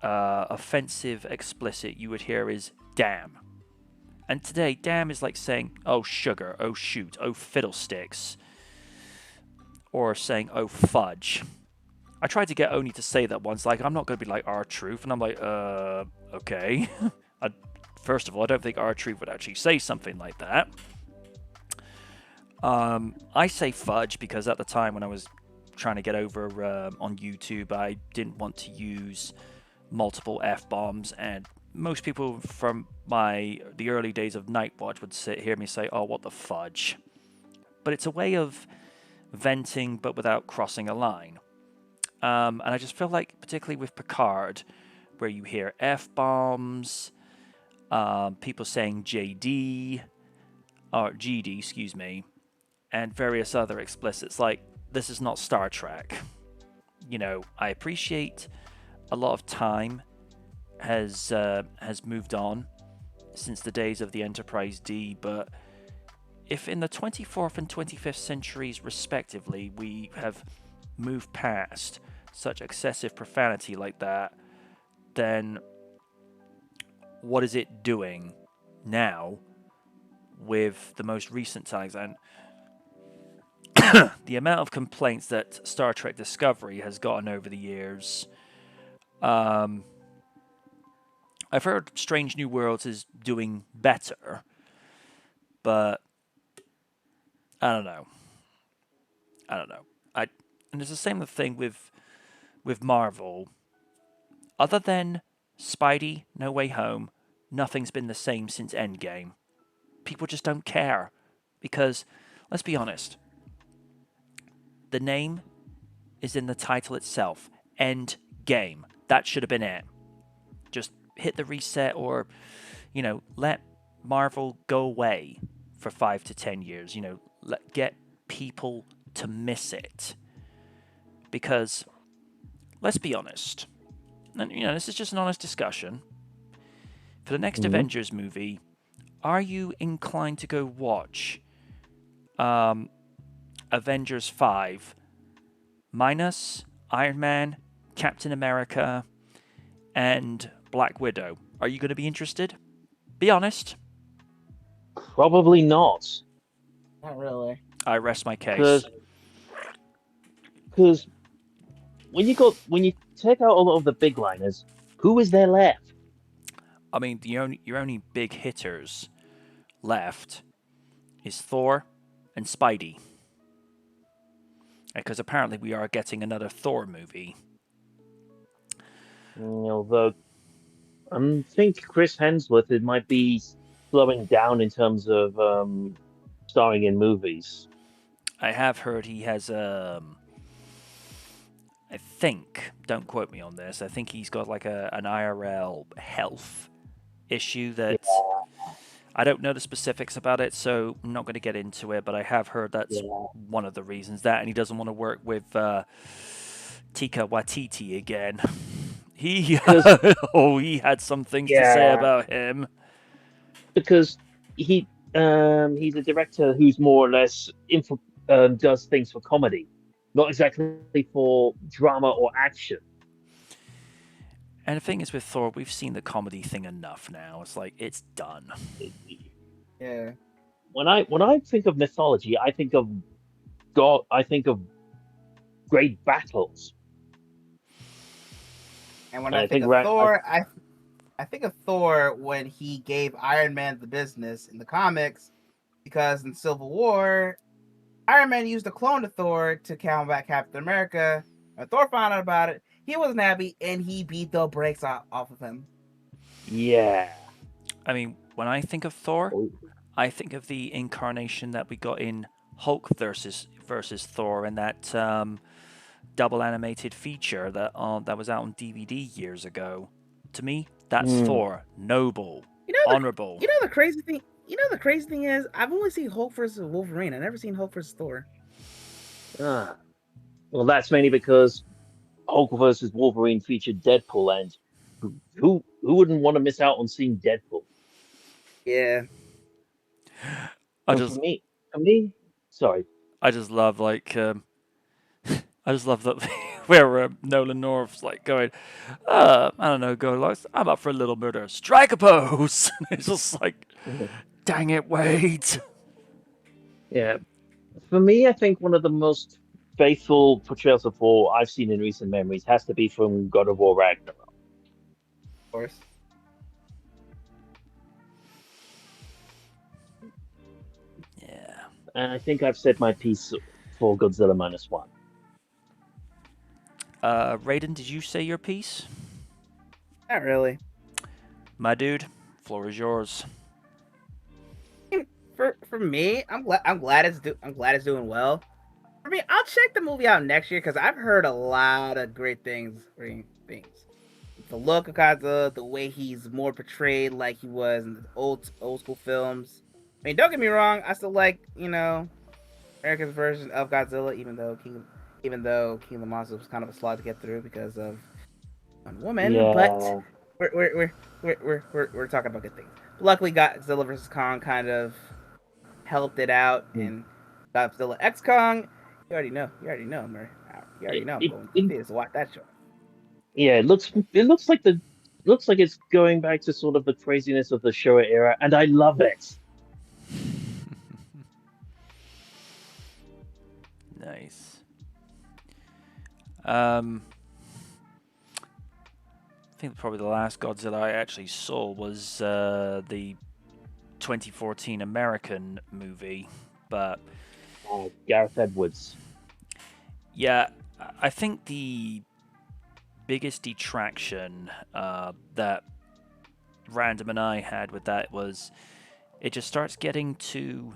offensive explicit you would hear is damn. And today, damn is like saying, oh sugar, oh shoot, oh fiddlesticks, or saying, oh fudge. I tried to get Oni to say that once, like, I'm not going to be like R-Truth, and I'm like, okay. First of all, I don't think R-Truth would actually say something like that. I say fudge because at the time when I was trying to get over on YouTube, I didn't want to use multiple F-bombs, and most people from the early days of Nightwatch would hear me say, oh, what the fudge. But it's a way of venting, but without crossing a line. And I just feel like, particularly with Picard, where you hear F-bombs, people saying JD, or GD, excuse me, and various other explicits, like, this is not Star Trek. You know, I appreciate a lot of time has moved on since the days of the Enterprise D, but if in the 24th and 25th centuries, respectively, we have moved past such excessive profanity like that, then what is it doing now with the most recent times? And the amount of complaints that Star Trek Discovery has gotten over the years. I've heard Strange New Worlds is doing better, but I don't know. And it's the same thing with Marvel. Other than Spidey, No Way Home, nothing's been the same since Endgame. People just don't care because, let's be honest, the name is in the title itself. End game. That should have been it. Just hit the reset, or, let Marvel go away for 5 to 10 years. Get people to miss it. Because, let's be honest, and this is just an honest discussion. For the next Avengers movie, are you inclined to go watch Avengers 5 minus Iron Man, Captain America, and Black Widow? Are you going to be interested? Be honest. Probably not. Not really. I rest my case. Because when you take out all of the big liners, who is there left? I mean, your only big hitters left is Thor and Spidey. Because apparently we are getting another Thor movie. Although I think Chris Hemsworth, it might be slowing down in terms of starring in movies. I have heard he has I think, don't quote me on this, I think he's got like an IRL health issue that I don't know the specifics about it, so I'm not going to get into it, but I have heard that's one of the reasons, that, and he doesn't want to work with Tika Waititi again. He had some things to say about him. Because he's a director who's more or less does things for comedy, not exactly for drama or action. And the thing is, with Thor, we've seen the comedy thing enough now. It's like, it's done. Yeah. When I think of mythology, I think of God. I think of great battles. And when I think of Thor, I think of Thor when he gave Iron Man the business in the comics, because in Civil War, Iron Man used a clone of Thor to combat Captain America. When Thor found out about it, he wasn't happy, and he beat the brakes off of him. Yeah. I mean, when I think of Thor, I think of the incarnation that we got in Hulk versus Thor, and that double animated feature that was out on DVD years ago. To me, that's Thor. Noble, honorable. The crazy thing. The crazy thing is, I've only seen Hulk versus Wolverine. I've never seen Hulk versus Thor. Well, that's mainly because Hulk versus Wolverine featured Deadpool, and who wouldn't want to miss out on seeing Deadpool? Yeah. For me, sorry. I just love I just love that where Nolan North's like going, I don't know, I'm up for a little murder. Strike a pose. It's just like, dang it, Wade. Yeah. For me, I think one of the most faithful portrayals of Thor I've seen in recent memories has to be from God of War Ragnarok. Of course. Yeah. And I think I've said my piece for Godzilla -1. Raiden, did you say your piece? Not really. My dude, floor is yours. For me, I'm glad it's doing well. For me, I'll check the movie out next year because I've heard a lot of great things. The look of Godzilla, the way he's more portrayed like he was in the old school films. I mean, don't get me wrong, I still like America's version of Godzilla, even though King of the Monsters was kind of a slog to get through because of one woman. Yeah. But we're talking about good things. Luckily, Godzilla vs. Kong kind of helped it out, and Godzilla X Kong. You already know, Murray. You already know. I'm going to theaters to watch that show. Yeah, it looks like it's going back to sort of the craziness of the Showa era, and I love it. Nice. I think probably the last Godzilla I actually saw was the 2014 American movie, but Gareth Edwards. Yeah, I think the biggest detraction that Random and I had with that was it just starts getting to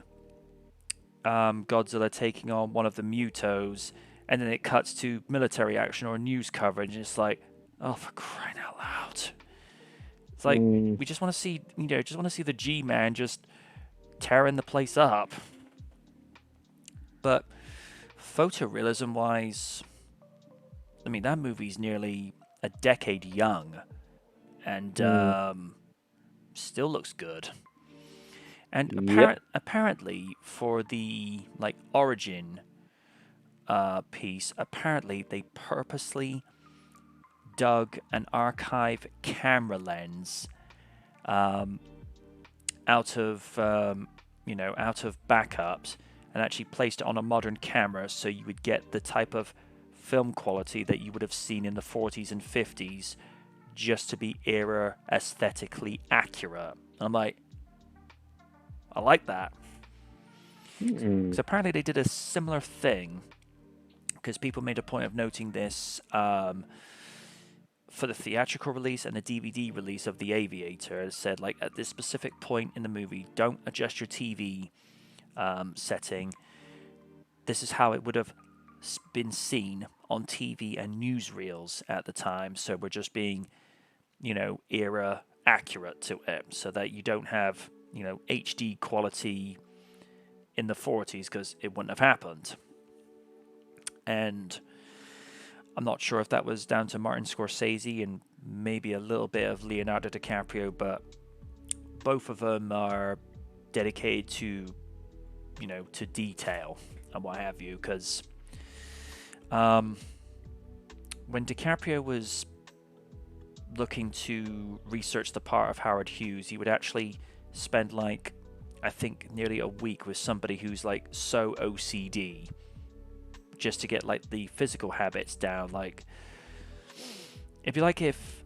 Godzilla taking on one of the Mutos, and then it cuts to military action or news coverage, and it's like, oh, for crying out loud! It's like Mm, we just want to see, just want to see the G-Man just tearing the place up. But photorealism-wise, I mean, that movie's nearly a decade young, and still looks good. And yep. apparently, for the origin piece, apparently they purposely dug an archive camera lens out of out of backups and actually placed it on a modern camera, so you would get the type of film quality that you would have seen in the 40s and 50s, just to be era aesthetically accurate. And I'm like, I like that. Because apparently they did a similar thing, because people made a point of noting this for the theatrical release and the DVD release of The Aviator. It said, like, at this specific point in the movie, don't adjust your TV setting. This is how it would have been seen on TV and newsreels at the time. So we're just being, era accurate to it, so that you don't have, HD quality in the 40s, because it wouldn't have happened. And I'm not sure if that was down to Martin Scorsese and maybe a little bit of Leonardo DiCaprio, but both of them are dedicated to, to detail and what have you. Because when DiCaprio was looking to research the part of Howard Hughes, he would actually spend I think nearly a week with somebody who's so OCD, just to get the physical habits down. If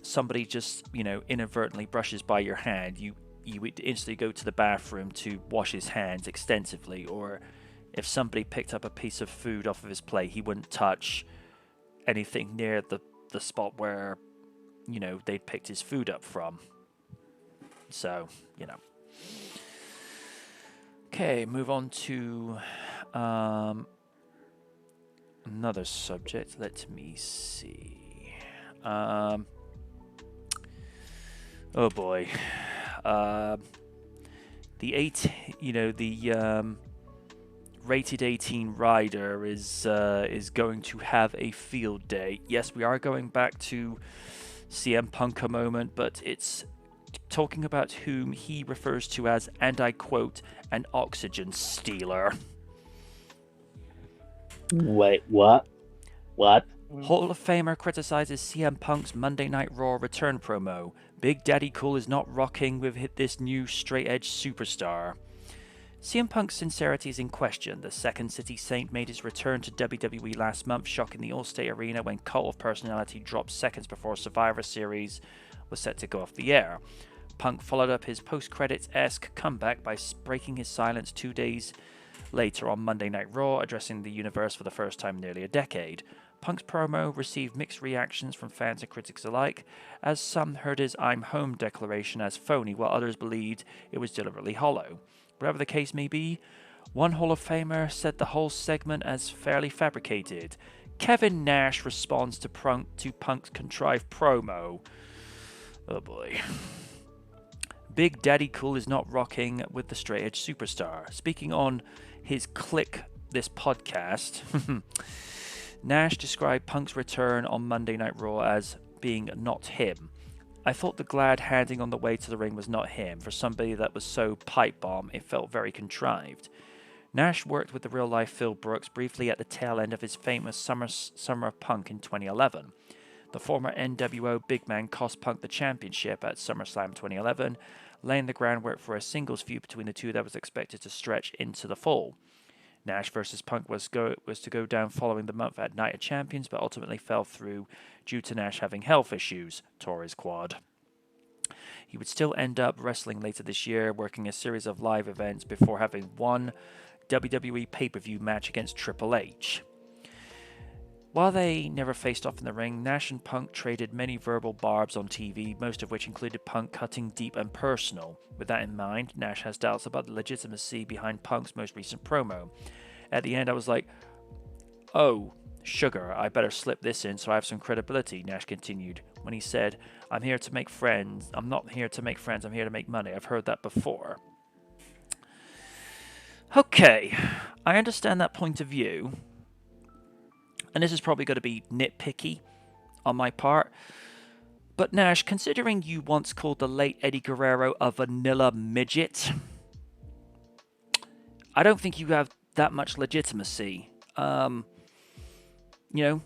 somebody just inadvertently brushes by your hand, you would instantly go to the bathroom to wash his hands extensively. Or if somebody picked up a piece of food off of his plate, he wouldn't touch anything near the spot where they'd picked his food up from. So okay, move on to another subject. Let me see. Oh boy. The rated 18 rider is going to have a field day. Yes, we are going back to CM Punk a moment, but it's talking about whom he refers to as, and I quote, an oxygen stealer. Wait, what? What? Hall of Famer criticizes CM Punk's Monday Night Raw return promo. Big Daddy Cool is not rocking with this new straight-edge superstar. CM Punk's sincerity is in question. The Second City Saint made his return to WWE last month, shocking the Allstate Arena when Cult of Personality dropped seconds before Survivor Series was set to go off the air. Punk followed up his post-credits-esque comeback by breaking his silence 2 days later on Monday Night Raw, addressing the universe for the first time in nearly a decade. Punk's promo received mixed reactions from fans and critics alike, as some heard his "I'm home" declaration as phony, while others believed it was deliberately hollow. Whatever the case may be, one Hall of Famer said the whole segment as fairly fabricated. Kevin Nash responds to Punk's contrived promo. Oh boy. Big Daddy Cool is not rocking with the straight edge superstar. Speaking on his Click This podcast, Nash described Punk's return on Monday Night Raw as being not him. I thought the glad handing on the way to the ring was not him. For somebody that was so pipe bomb, it felt very contrived. Nash worked with the real-life Phil Brooks briefly at the tail end of his famous Summer of Punk in 2011. The former NWO big man cost Punk the championship at SummerSlam 2011, laying the groundwork for a singles feud between the two that was expected to stretch into the fall. Nash versus Punk was to go down following the month at Night of Champions, but ultimately fell through due to Nash having health issues, tore his quad. He would still end up wrestling later this year, working a series of live events before having one WWE pay-per-view match against Triple H. While they never faced off in the ring, Nash and Punk traded many verbal barbs on TV, most of which included Punk cutting deep and personal. With that in mind, Nash has doubts about the legitimacy behind Punk's most recent promo. At the end, I was like, "Oh, sugar, I better slip this in so I have some credibility," Nash continued, when he said, "I'm here to make friends. I'm not here to make friends, I'm here to make money. I've heard that before." Okay, I understand that point of view. And this is probably going to be nitpicky on my part. But Nash, considering you once called the late Eddie Guerrero a vanilla midget, I don't think you have that much legitimacy. You know,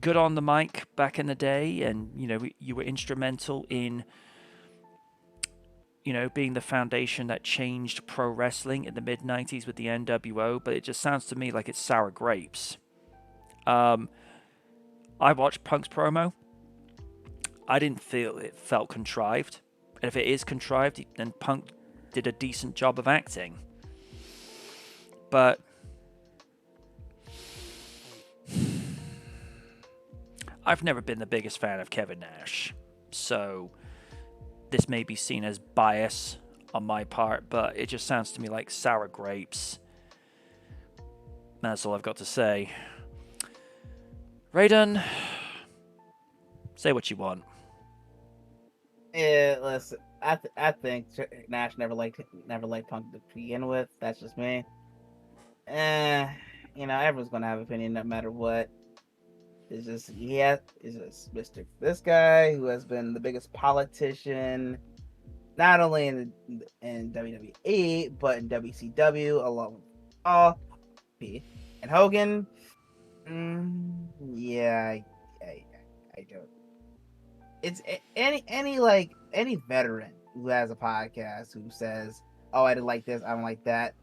good on the mic back in the day, and, you know, you were instrumental in, you know, being the foundation that changed pro wrestling in the mid-90s with the NWO, but it just sounds to me like it's sour grapes. I watched Punk's promo. I didn't feel it felt contrived. And if it is contrived, then Punk did a decent job of acting. But I've never been the biggest fan of Kevin Nash. So this may be seen as bias on my part, but it just sounds to me like sour grapes. That's all I've got to say. Raiden, say what you want. Yeah, listen. I think Nash never liked Punk to begin with. That's just me. You know, everyone's gonna have an opinion no matter what. It's just it's just Mr. This guy who has been the biggest politician, not only in WWE but in WCW, along with Paul and Hogan. Yeah, I don't. It's any veteran who has a podcast who says, "Oh, I didn't like this, I don't like that."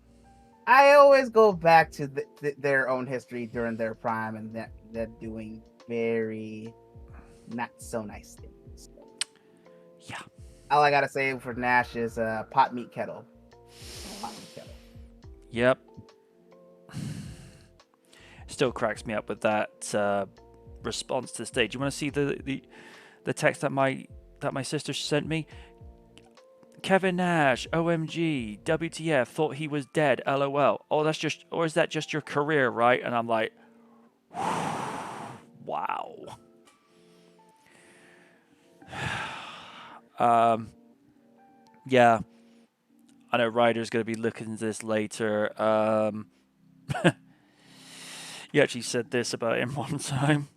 I always go back to their own history during their prime, and they're doing very not so nice things. Yeah. All I gotta say for Nash is pot meat kettle. Pot meat kettle. Yep. Still cracks me up with that response to the stage. You want to see the text that my sister sent me? Kevin Nash, OMG, WTF, thought he was dead, LOL. Oh, is that just your career, right? And I'm like, wow. Yeah. I know Ryder's going to be looking at this later. He actually said this about him one time.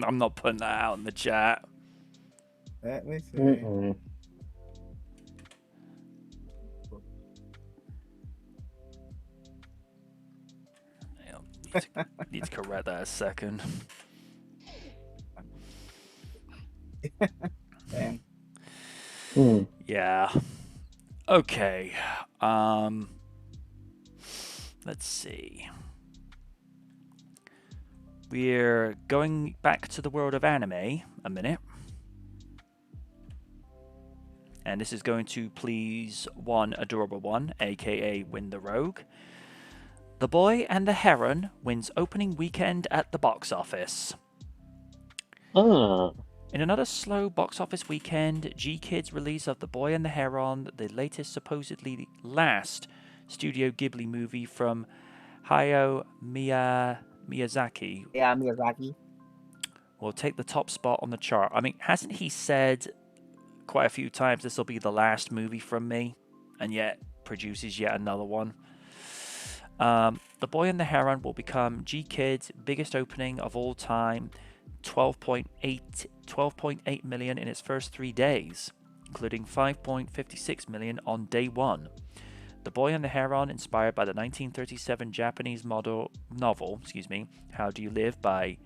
I'm not putting that out in the chat. Let me see. Need to correct that a second. Damn. Yeah. Okay. Let's see. We're going back to the world of anime a minute. And this is going to please one adorable one, aka Win the Rogue. The Boy and the Heron wins opening weekend at the box office. In another slow box office weekend, G-Kid's release of The Boy and the Heron, the latest supposedly last Studio Ghibli movie from Hayao Miyazaki. Yeah, Miyazaki. Will take the top spot on the chart. I mean, hasn't he said quite a few times this will be the last movie from me, and yet produces yet another one? The Boy and the Heron will become G-Kid's biggest opening of all time, 12.8 million in its first 3 days, including 5.56 million on day one. The Boy and the Heron, inspired by the 1937 Japanese novel, How Do You Live by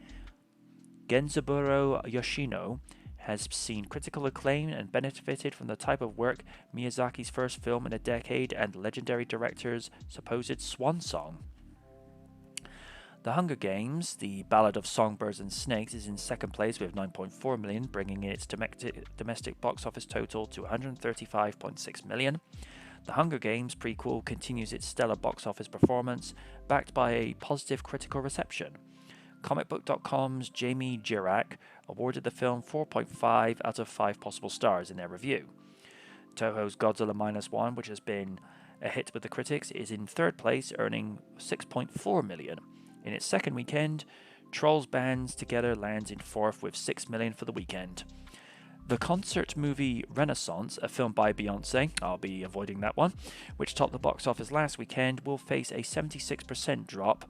Genzaburo Yoshino, has seen critical acclaim and benefited from the type of work Miyazaki's first film in a decade and legendary director's supposed swan song. The Hunger Games, The Ballad of Songbirds and Snakes, is in second place with 9.4 million, bringing its domestic box office total to 135.6 million. The Hunger Games prequel continues its stellar box office performance, backed by a positive critical reception. ComicBook.com's Jamie Jirak awarded the film 4.5 out of 5 possible stars in their review. Toho's Godzilla Minus One, which has been a hit with the critics, is in third place, earning 6.4 million. In its second weekend, Trolls Bands Together lands in fourth with 6 million for the weekend. The concert movie Renaissance, a film by Beyonce, I'll be avoiding that one, which topped the box office last weekend, will face a 76% drop,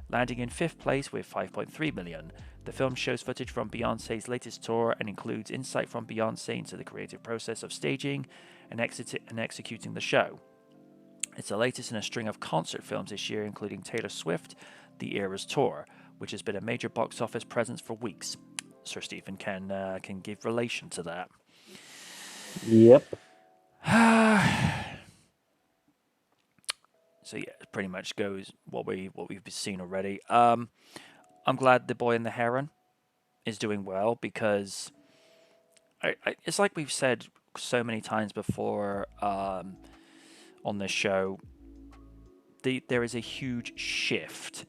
landing in fifth place with 5.3 million. The film shows footage from Beyonce's latest tour and includes insight from Beyonce into the creative process of staging and executing the show. It's the latest in a string of concert films this year, including Taylor Swift, The Eras Tour, which has been a major box office presence for weeks. Sir Stephen can give relation to that. Yep. So yeah, it pretty much goes what we've seen already. I'm glad The Boy and the Heron is doing well because it's like we've said so many times before on this show. There is a huge shift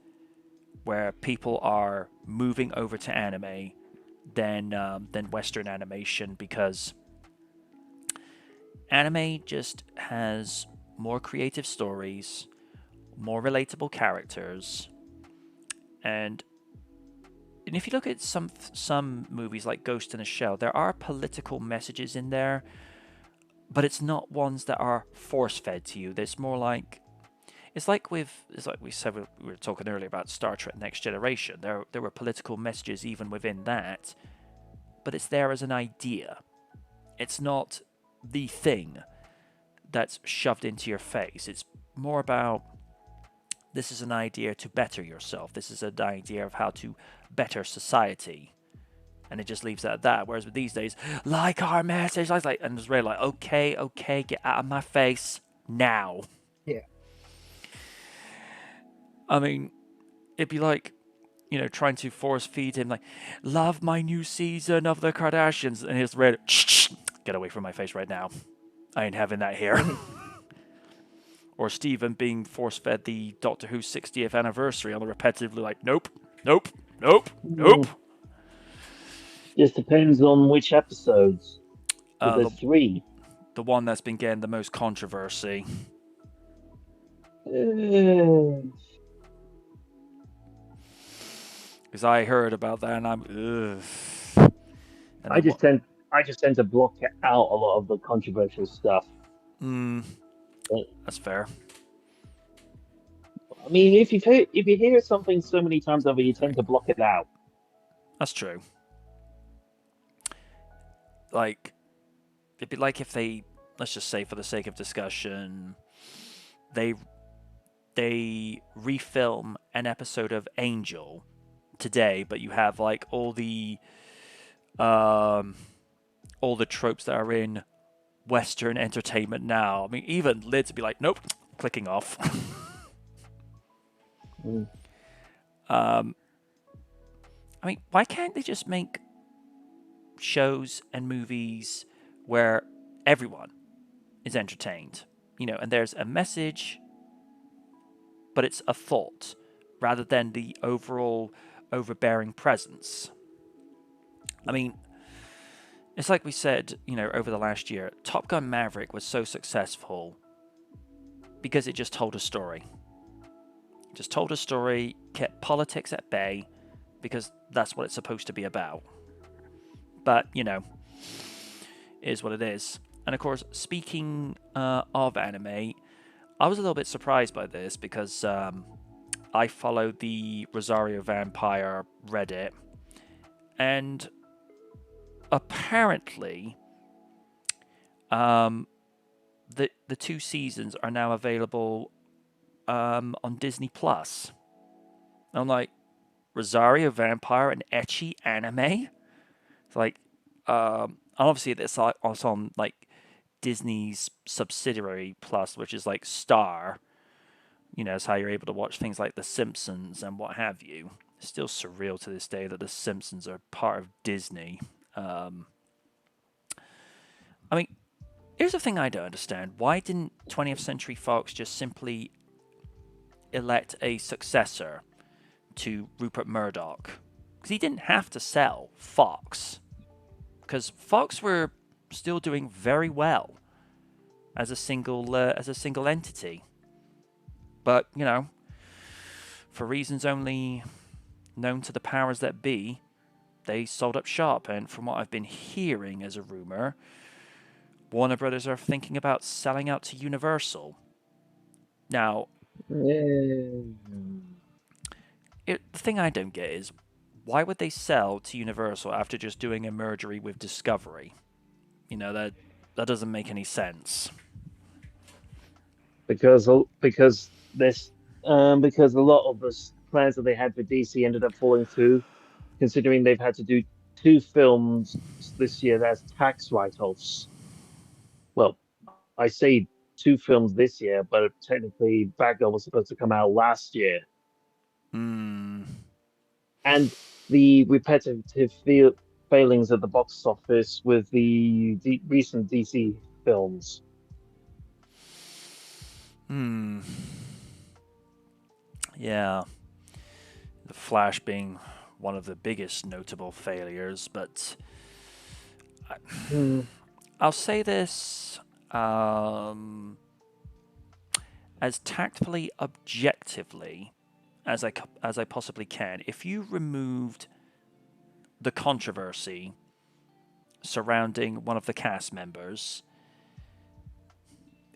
where people are moving over to anime than Western animation because anime just has more creative stories, more relatable characters, and if you look at some movies like Ghost in a Shell, there are political messages in there, but it's not ones that are force-fed to you. There's more like it's like we said, we were talking earlier about Star Trek Next Generation. There were political messages even within that, but it's there as an idea. It's not the thing that's shoved into your face. It's more about this is an idea to better yourself. This is an idea of how to better society. And it just leaves it at that. Whereas with these days, like our message, I was like, and it's really like, okay, get out of my face now. Yeah. I mean, it'd be like, trying to force feed him, like, love my new season of the Kardashians. And he's ready, get away from my face right now. I ain't having that here. Or Stephen being force-fed the Doctor Who 60th anniversary on the repetitively like, nope. Just depends on which episodes. There's 3. The one that's been getting the most controversy. Because I heard about that and I'm, ugh. And I just tend to block out a lot of the controversial stuff. That's fair. I mean, if you hear something so many times over, you tend to block it out. That's true. Like, it'd be like if they, let's just say for the sake of discussion, they refilm an episode of Angel today, but you have like all the tropes that are in Western entertainment now. I mean, even Lids would be like, nope, clicking off. I mean, why can't they just make shows and movies where everyone is entertained? And there's a message, but it's a thought rather than the overall overbearing presence. I mean, it's like we said, over the last year, Top Gun Maverick was so successful because it just told a story. Just told a story, kept politics at bay, because that's what it's supposed to be about. But, it is what it is. And of course, speaking of anime, I was a little bit surprised by this because I followed the Rosario Vampire Reddit, and apparently the 2 seasons are now available on Disney Plus. I'm like, Rosario Vampire, an ecchi anime? It's like, obviously it's on like Disney's subsidiary Plus, which is like Star. It's how you're able to watch things like The Simpsons and what have you. It's still surreal to this day that The Simpsons are part of Disney. I mean, here's the thing I don't understand. Why didn't 20th Century Fox just simply elect a successor to Rupert Murdoch, because he didn't have to sell Fox, because Fox were still doing very well as a single entity. But for reasons only known to the powers that be, they sold up shop. And from what I've been hearing as a rumor, Warner Brothers are thinking about selling out to Universal. Now, Yeah. the thing I don't get is, why would they sell to Universal after just doing a merger with Discovery? That doesn't make any sense. Because this because a lot of the plans that they had for DC ended up falling through, considering they've had to do 2 films this year as tax write-offs. Well, I say 2 films this year, but technically Batgirl was supposed to come out last year, Hmm. and the repetitive failings at the box office with the recent DC films. Yeah. The Flash being one of the biggest notable failures, but Hmm. I'll say this as tactfully, objectively as I possibly can. If you removed the controversy surrounding one of the cast members,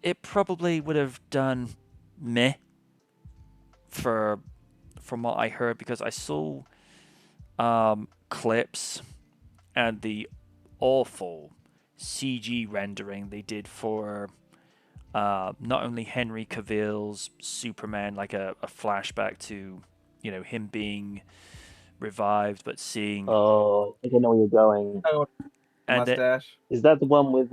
it probably would have done meh from what I heard, because I saw clips and the awful CG rendering they did for not only Henry Cavill's Superman, like a flashback to him being revived, but seeing Oh, I don't know where you're going. Oh, and then, mustache. Is that the one with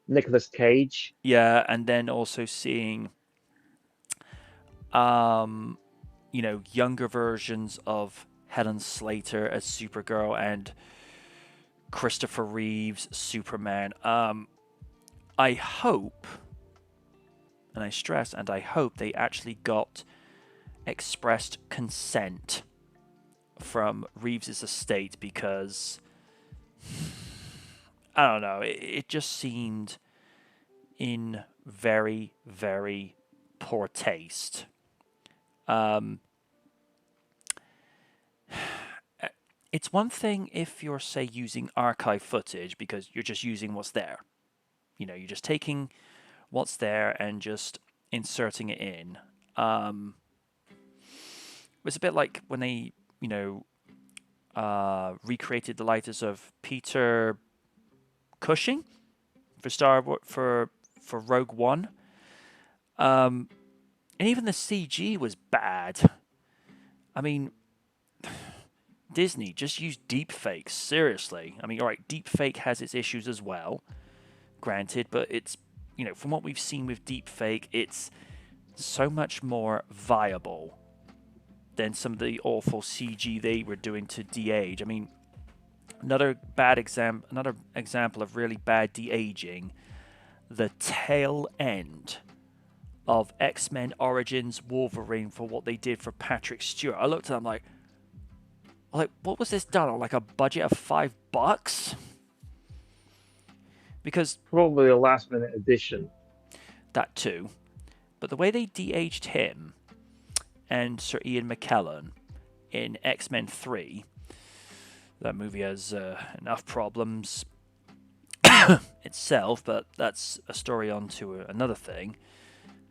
Nicolas Cage? yeah, and then also seeing younger versions of Helen Slater as Supergirl and Christopher Reeve's Superman. I hope, and I stress, and I hope they actually got expressed consent from Reeves' estate, because I don't know, it just seemed in very, very poor taste. It's one thing if you're, say, using archive footage because you're just using what's there. You're just taking what's there and just inserting it in. It's a bit like when they, recreated the likeness of Peter Cushing for Rogue One. And even the CG was bad. I mean, Disney, just use deepfakes, seriously. I mean, alright, deepfake has its issues as well, granted, but it's, from what we've seen with deepfake, it's so much more viable than some of the awful CG they were doing to de-age. I mean, another example of really bad de-aging, the tail end of X-Men Origins Wolverine for what they did for Patrick Stewart. I looked at them like, what was this done on, like, a budget of $5? Because Probably a last-minute addition. that too, but the way they de-aged him and Sir Ian McKellen in X-Men 3, that movie has enough problems itself, but that's a story on to another thing.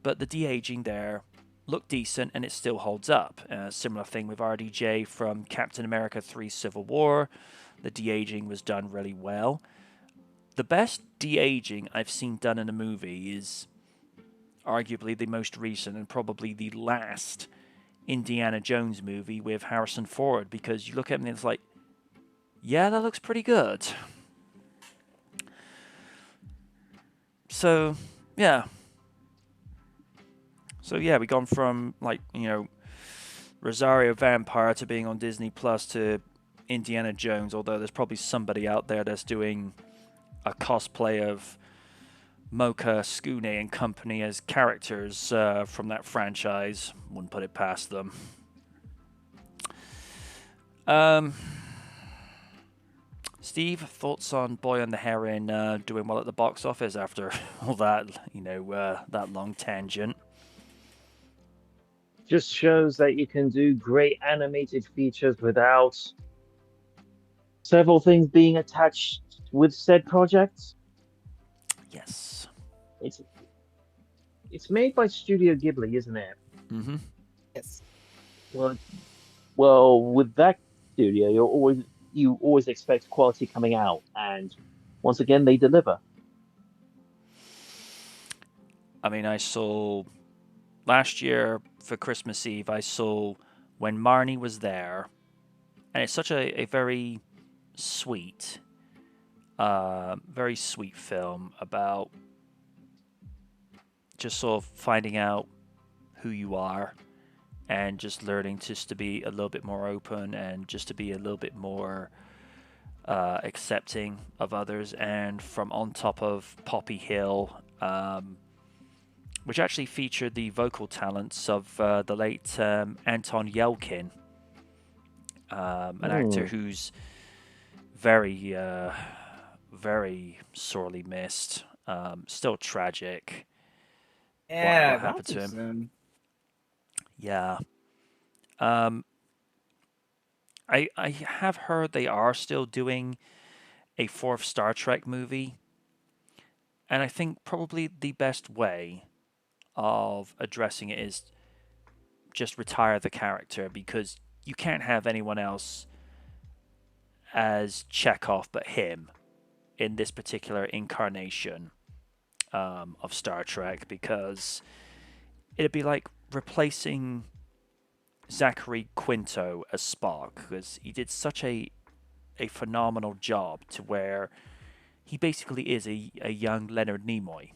But the de-aging there looked decent, and it still holds up. Similar thing with RDJ from Captain America 3 Civil War. The de-aging was done really well. The best de-aging I've seen done in a movie is arguably the most recent and probably the last Indiana Jones movie with Harrison Ford, because you look at him and it's like, yeah, that looks pretty good. So, yeah. We've gone from, Rosario Vampire to being on Disney Plus to Indiana Jones, although there's probably somebody out there that's doing a cosplay of Mocha Skune and company as characters from that franchise. Wouldn't put it past them. Um, Steve, thoughts on Boy and the Heron doing well at the box office after all that, that long tangent? Just shows that you can do great animated features without several things being attached with said projects. Yes. It's it's made by Studio Ghibli, isn't it? Mm-hmm. Yes. Well, well, with that studio, you always expect quality coming out, and once again they deliver. I mean, I saw last year for Christmas Eve, I saw When Marnie Was There, and it's such a sweet, very sweet film about just sort of finding out who you are and just learning just to be a little bit more open and just to be a little bit more accepting of others. And from On Top of Poppy Hill, which actually featured the vocal talents of the late Anton Yelkin, an actor Hmm. who's very, very sorely missed. Still tragic Yeah, what not happened too to him. soon. Yeah. Um, I have heard they are still doing a fourth Star Trek movie, and I think probably the best way of addressing it is just retire the character because you can't have anyone else as Chekhov but him in this particular incarnation of Star Trek because it'd be like replacing Zachary Quinto as Spock because he did such a phenomenal job to where he basically is a young Leonard Nimoy.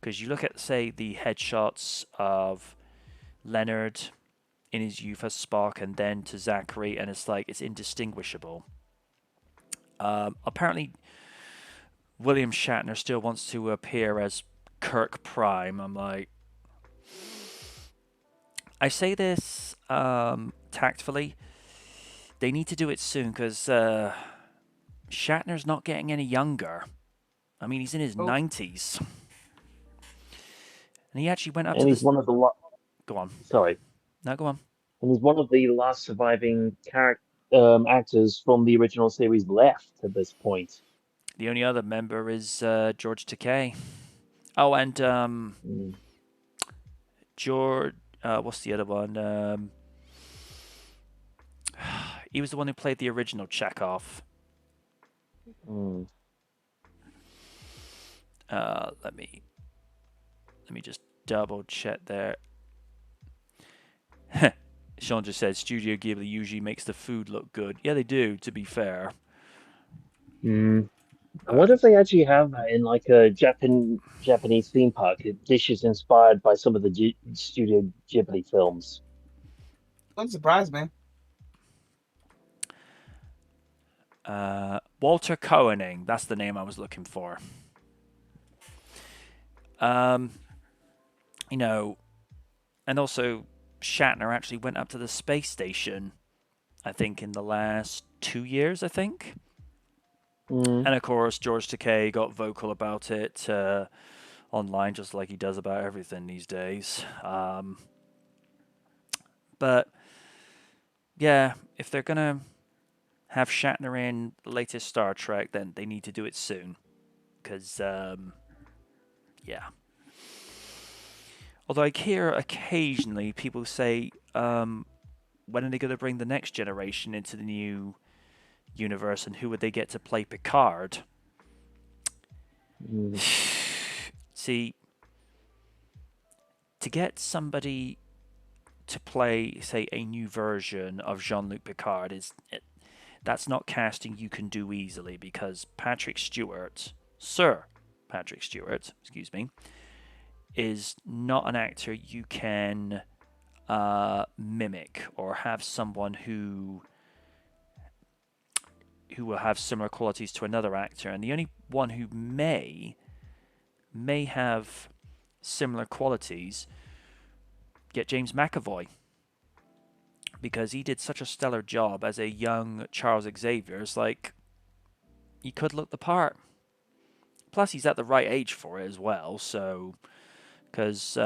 Because you look at, say, the headshots of Leonard in his youth as Spock and then to Zachary, and it's like it's indistinguishable. Apparently, William Shatner still wants to appear as Kirk Prime. I'm like, I say this tactfully. They need to do it soon because Shatner's not getting any younger. I mean, he's in his Oh, 90s. And he actually went up to And he's this. one of the la Go on. sorry, No, go on. and he's one of the last surviving character actors from the original series left at this point. The only other member is George Takei. Oh, and Mm, George. What's the other one? He was the one who played the original Chekhov. mm. Let me just double check there. Sean just said Studio Ghibli usually makes the food look good. Yeah, they do. To be fair. Mm. I Uh, wonder if they actually have that in like a Japanese theme park. Dishes inspired by some of the Studio Ghibli films. wouldn't surprise me. Walter Koenig. That's the name I was looking for. Um, you know, and also Shatner actually went up to the space station. I think in the last 2 years. I think. Mm. And of course, George Takei got vocal about it online, just like he does about everything these days. But yeah, if they're gonna have Shatner in the latest Star Trek, then they need to do it soon. Because yeah. Although I hear occasionally people say, when are they going to bring the next generation into the new universe, and who would they get to play Picard? Mm. See, to get somebody to play, say, a new version of Jean-Luc Picard that's not casting you can do easily because Sir Patrick Stewart, excuse me, is not an actor you can mimic or have someone who will have similar qualities to another actor. And the only one who may have similar qualities, get James McAvoy, because he did such a stellar job as a young Charles Xavier. It's like he could look the part. Plus, he's at the right age for it as well. So, because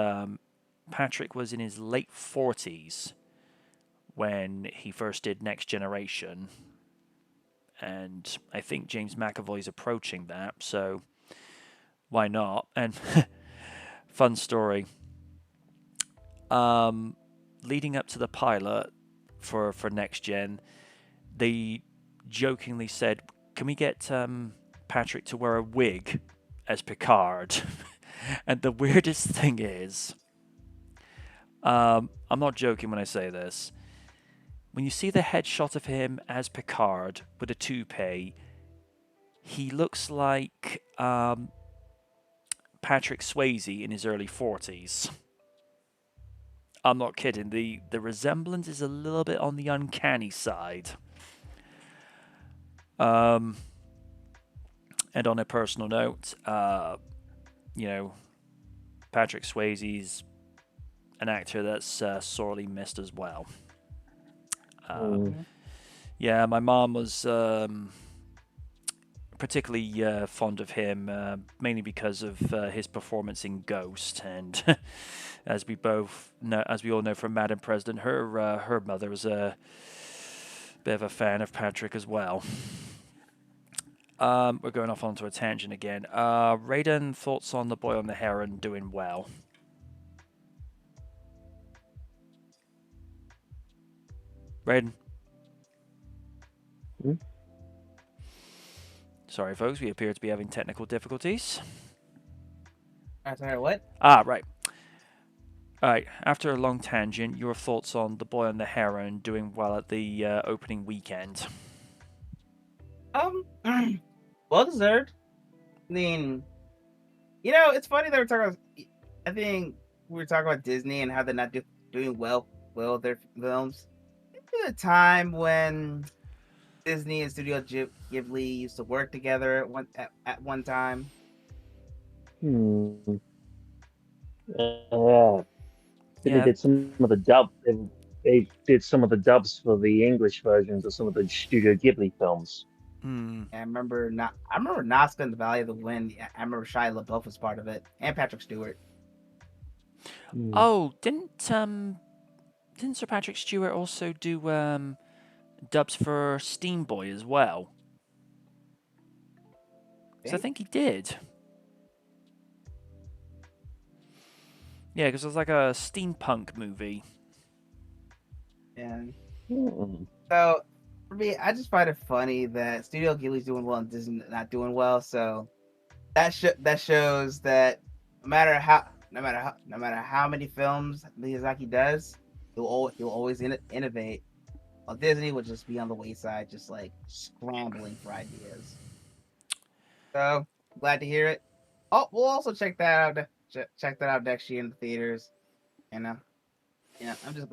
Patrick was in his late 40s when he first did Next Generation, and I think James McAvoy's approaching that. So, why not? And fun story. Leading up to the pilot for Next Gen, they jokingly said, "Can we get Patrick to wear a wig as Picard?" And the weirdest thing is, I'm not joking when I say this. When you see the headshot of him as Picard with a toupee, he looks like Patrick Swayze in his early 40s. I'm not kidding. The resemblance is a little bit on the uncanny side. And on a personal note, Patrick Swayze's an actor that's sorely missed as well. Yeah, my mom was particularly fond of him, mainly because of his performance in Ghost, and as we all know from Madam President, her mother was a bit of a fan of Patrick as well. We're going off onto a tangent again. Raiden, thoughts on The Boy on the Heron doing well? Raiden? Sorry, folks, we appear to be having technical difficulties. Sorry, what? Right. Alright, after a long tangent, your thoughts on The Boy on the Heron doing well at the opening weekend? Well deserved. I mean, it's funny that we're talking about. I think we were talking about Disney and how they're not doing well with their films. There's a time when Disney and Studio Ghibli used to work together at one time. They did some of the dub. They did some of the dubs for the English versions of some of the Studio Ghibli films. I remember Nazca and the Valley of the Wind. I remember Shia LaBeouf was part of it, and Patrick Stewart. Oh, didn't Sir Patrick Stewart also do dubs for Steam Boy as well? So I think he did. Yeah, because it was like a steampunk movie. Yeah. So for me, I just find it funny that Studio Ghibli's doing well and Disney not doing well. So that shows that no matter how many films Miyazaki does, he'll always innovate. While Disney would just be on the wayside, just like scrambling for ideas. So glad to hear it. Oh, we'll also check that out. Check that out next year in the theaters. I'm just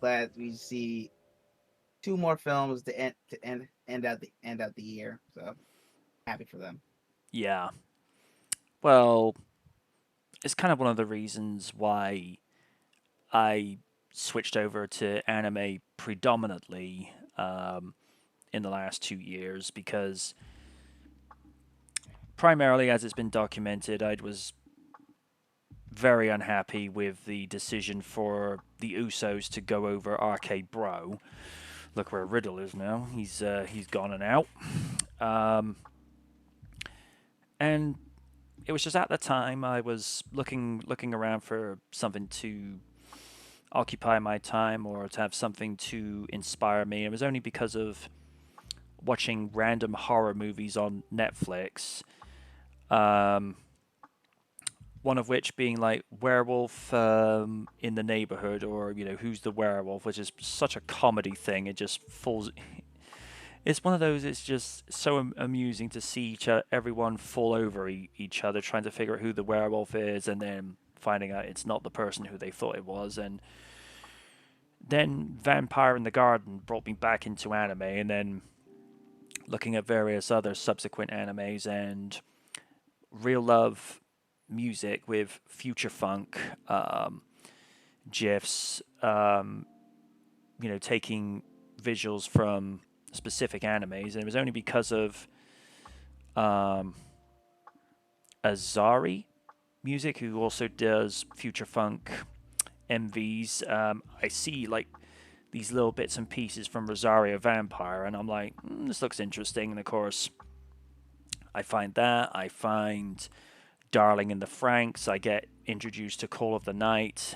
glad we see 2 more films to end out the year. So happy for them. Yeah. Well, it's kind of one of the reasons why I switched over to anime predominantly in the last 2 years, because primarily, as it's been documented, I was very unhappy with the decision for the Usos to go over Arcade Bro. Look where Riddle is now. He's gone and out. And it was just at the time I was looking around for something to occupy my time or to have something to inspire me. It was only because of watching random horror movies on Netflix. One of which being like Werewolf in the Neighborhood, or Who's the Werewolf, which is such a comedy thing. It just falls. It's one of those. It's just so amusing to see everyone fall over each other trying to figure out who the werewolf is, and then finding out it's not the person who they thought it was. And then Vampire in the Garden brought me back into anime, and then looking at various other subsequent animes and Real Love music with future funk, GIFs, taking visuals from specific animes, and it was only because of um, Azari Music, who also does Future Funk MVs. I see like these little bits and pieces from Rosario Vampire, and I'm like, this looks interesting. And of course, I find that. I find Darling in the Franxx. I get introduced to Call of the Night.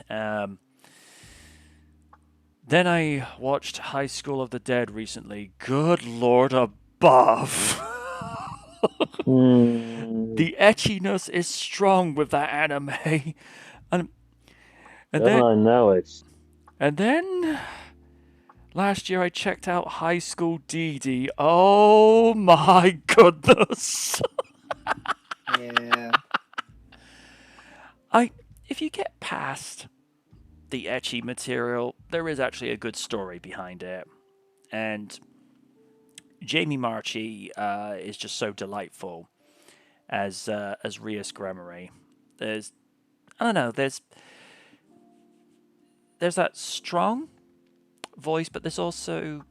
Then I watched High School of the Dead recently. Good Lord above. Hmm. The etchiness is strong with that anime. And and then I know it. and then last year I checked out High School DD. Oh my goodness. Yeah. If you get past the etchy material, there is actually a good story behind it. And Jamie Marchi is just so delightful as Rias Gremory. I don't know, there's that strong voice, but there's also,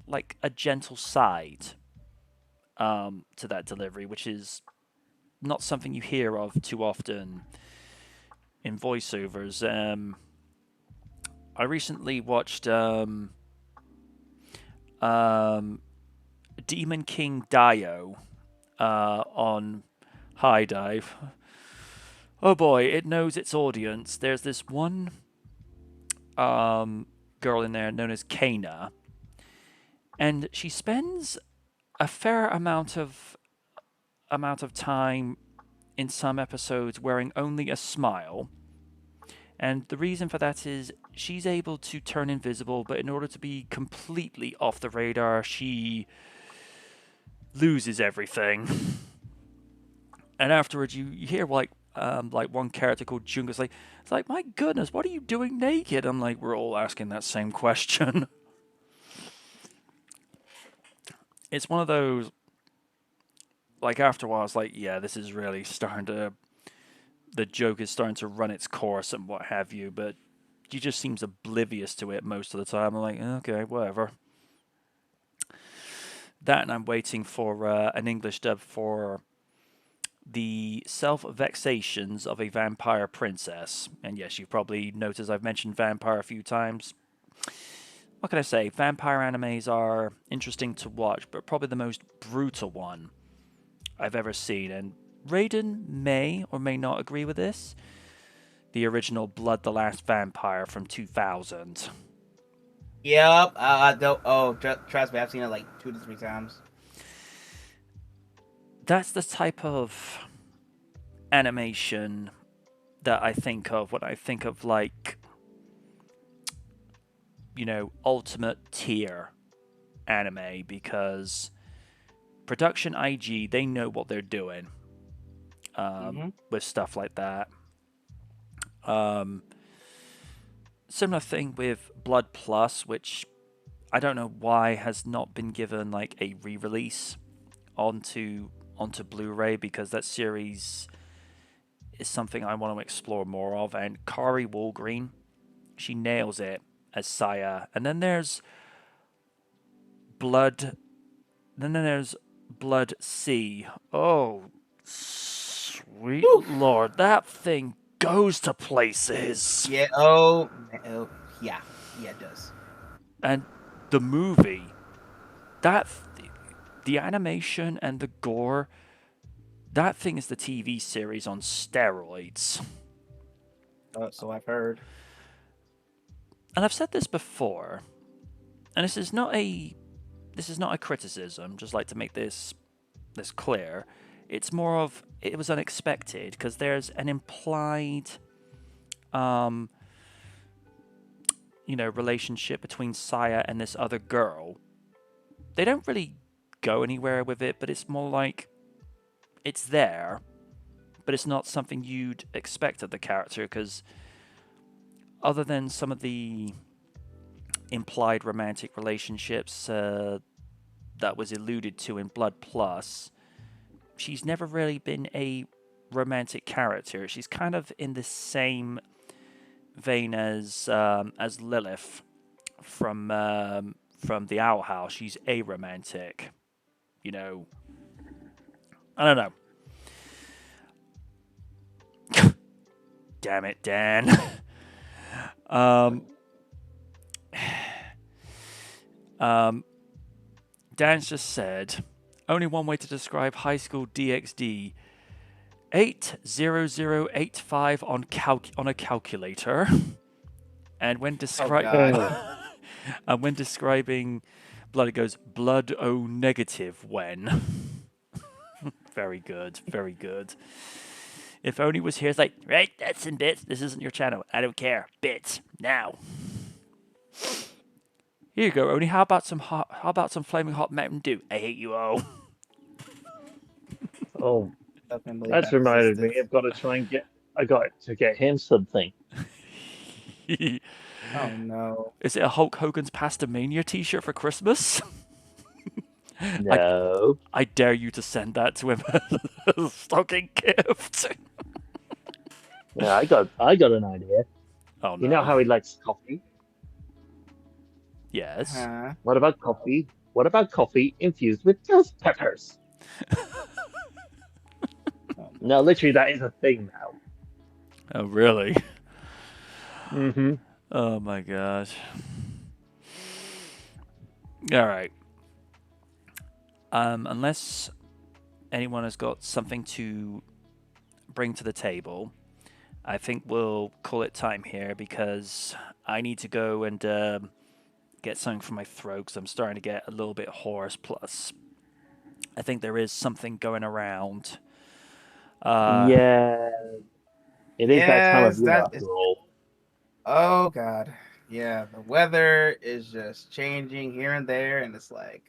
like a gentle side to that delivery, which is not something you hear of too often in voiceovers. I recently watched Demon King Dio on High Dive. Oh boy, it knows its audience. There's this one girl in there known as Kana, and she spends a fair amount of time in some episodes wearing only a smile. And the reason for that is she's able to turn invisible, but in order to be completely off the radar, she loses everything. And afterwards, you hear like one character called Junga's like, it's like, my goodness, what are you doing naked? I'm like, we're all asking that same question. It's one of those, like, after a while, it's like, yeah, this is really starting to, the joke is starting to run its course and what have you, but he just seems oblivious to it most of the time. I'm like, okay, whatever. That, and I'm waiting for an English dub for The Self-Vexations of a Vampire Princess. And yes, you've probably noticed I've mentioned vampire a few times. What can I say? Vampire animes are interesting to watch, but probably the most brutal one I've ever seen. And Raiden may or may not agree with this. The original Blood the Last Vampire from 2000. Yep. Trust me, I've seen it like 2 to 3 times. That's the type of animation that I think of when I think of, like, ultimate tier anime, because production IG, they know what they're doing with stuff like that. Similar thing with Blood Plus, which I don't know why has not been given like a re-release onto Blu-ray, because that series is something I want to explore more of. And Kari Walgreen, she nails it as Saya. And then there's Blood C. Oh, sweet Lord, that thing goes to places. Yeah. Yeah. Yeah, it does. And the movie, the animation and the gore, that thing is the TV series on steroids. So I've heard. And I've said this before, and this is not a criticism. Just like to make this clear. It's more of, it was unexpected, because there's an implied relationship between Saya and this other girl. They don't really go anywhere with it, but it's more like it's there, but it's not something you'd expect of the character, because other than some of the implied romantic relationships that was alluded to in Blood Plus, she's never really been a romantic character. She's kind of in the same vein as Lilith from the Owl House. She's aromantic. You know, I don't know. Damn it, Dan. um, Dan's just said, only one way to describe high school DxD. 80085 on a calculator, and when God. and when describing blood, it goes blood O negative when. Very good, very good. If Oni was here, it's like, right, that's in bits. This isn't your channel. I don't care. Bits now. Here you go, Oni. How about some flaming hot Mountain Dew? I hate you all. Oh, Definitely that's that reminded me. existence. I got to get him something. Oh no. Is it a Hulk Hogan's Pastamania t-shirt for Christmas? No. I dare you to send that to him as a stocking gift. Yeah, I got an idea. Oh no. You know how he likes coffee? Yes. What about coffee? What about coffee infused with ghost peppers? No, literally, that is a thing now. Oh really? Mm-hmm. Oh my gosh. All right. Unless anyone has got something to bring to the table, I think we'll call it time here because I need to go and get something from my throat because I'm starting to get a little bit hoarse. Plus, I think there is something going around. Yeah. It is that time of Yes, year that after is. all. Oh God. Yeah, the weather is just changing here and there, and it's like,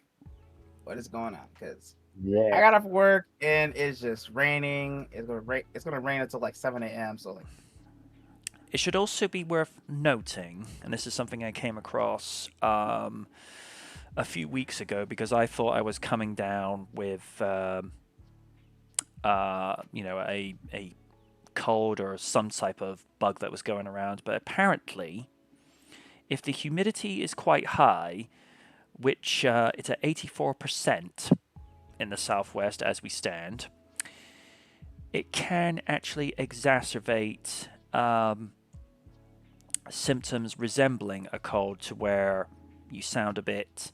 what is going on? Because I Yeah. got off work and it's just raining. It's gonna rain. It's gonna rain until like 7 a.m. So like, It should also be worth noting, and this is something I came across a few weeks ago because I thought I was coming down with, a cold or some type of bug that was going around. But apparently, if the humidity is quite high, which it's at 84% in the southwest as we stand, it can actually exacerbate symptoms resembling a cold to where you sound a bit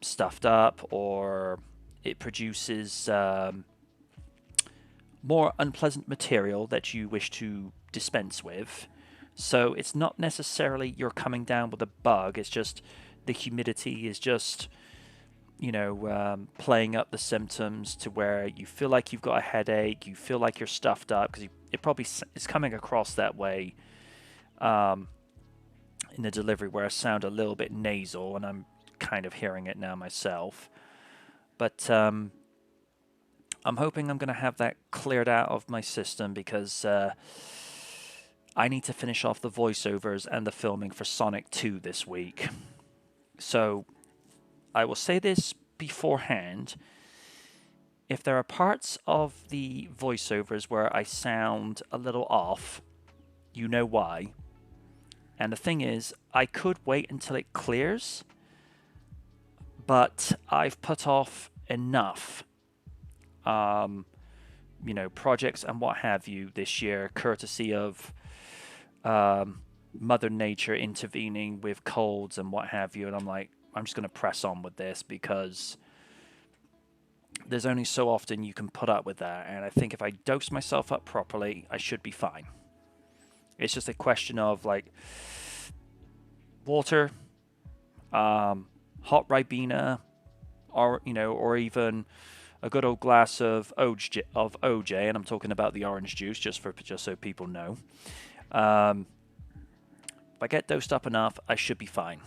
stuffed up or it produces more unpleasant material that you wish to dispense with. So it's not necessarily you're coming down with a bug, it's just the humidity is just, playing up the symptoms to where you feel like you've got a headache, you feel like you're stuffed up, because it probably is coming across that way in the delivery where I sound a little bit nasal, and I'm kind of hearing it now myself. But I'm hoping I'm going to have that cleared out of my system because I need to finish off the voiceovers and the filming for Sonic 2 this week. So I will say this beforehand. If there are parts of the voiceovers where I sound a little off, you know why. And the thing is, I could wait until it clears, but I've put off enough projects and what have you this year, courtesy of Mother Nature intervening with colds and what have you. And I'm like, I'm just going to press on with this because there's only so often you can put up with that. And I think if I dose myself up properly, I should be fine. It's just a question of like water, hot Ribena, or even a good old glass of OJ, and I'm talking about the orange juice, just so people know. If I get dosed up enough, I should be fine.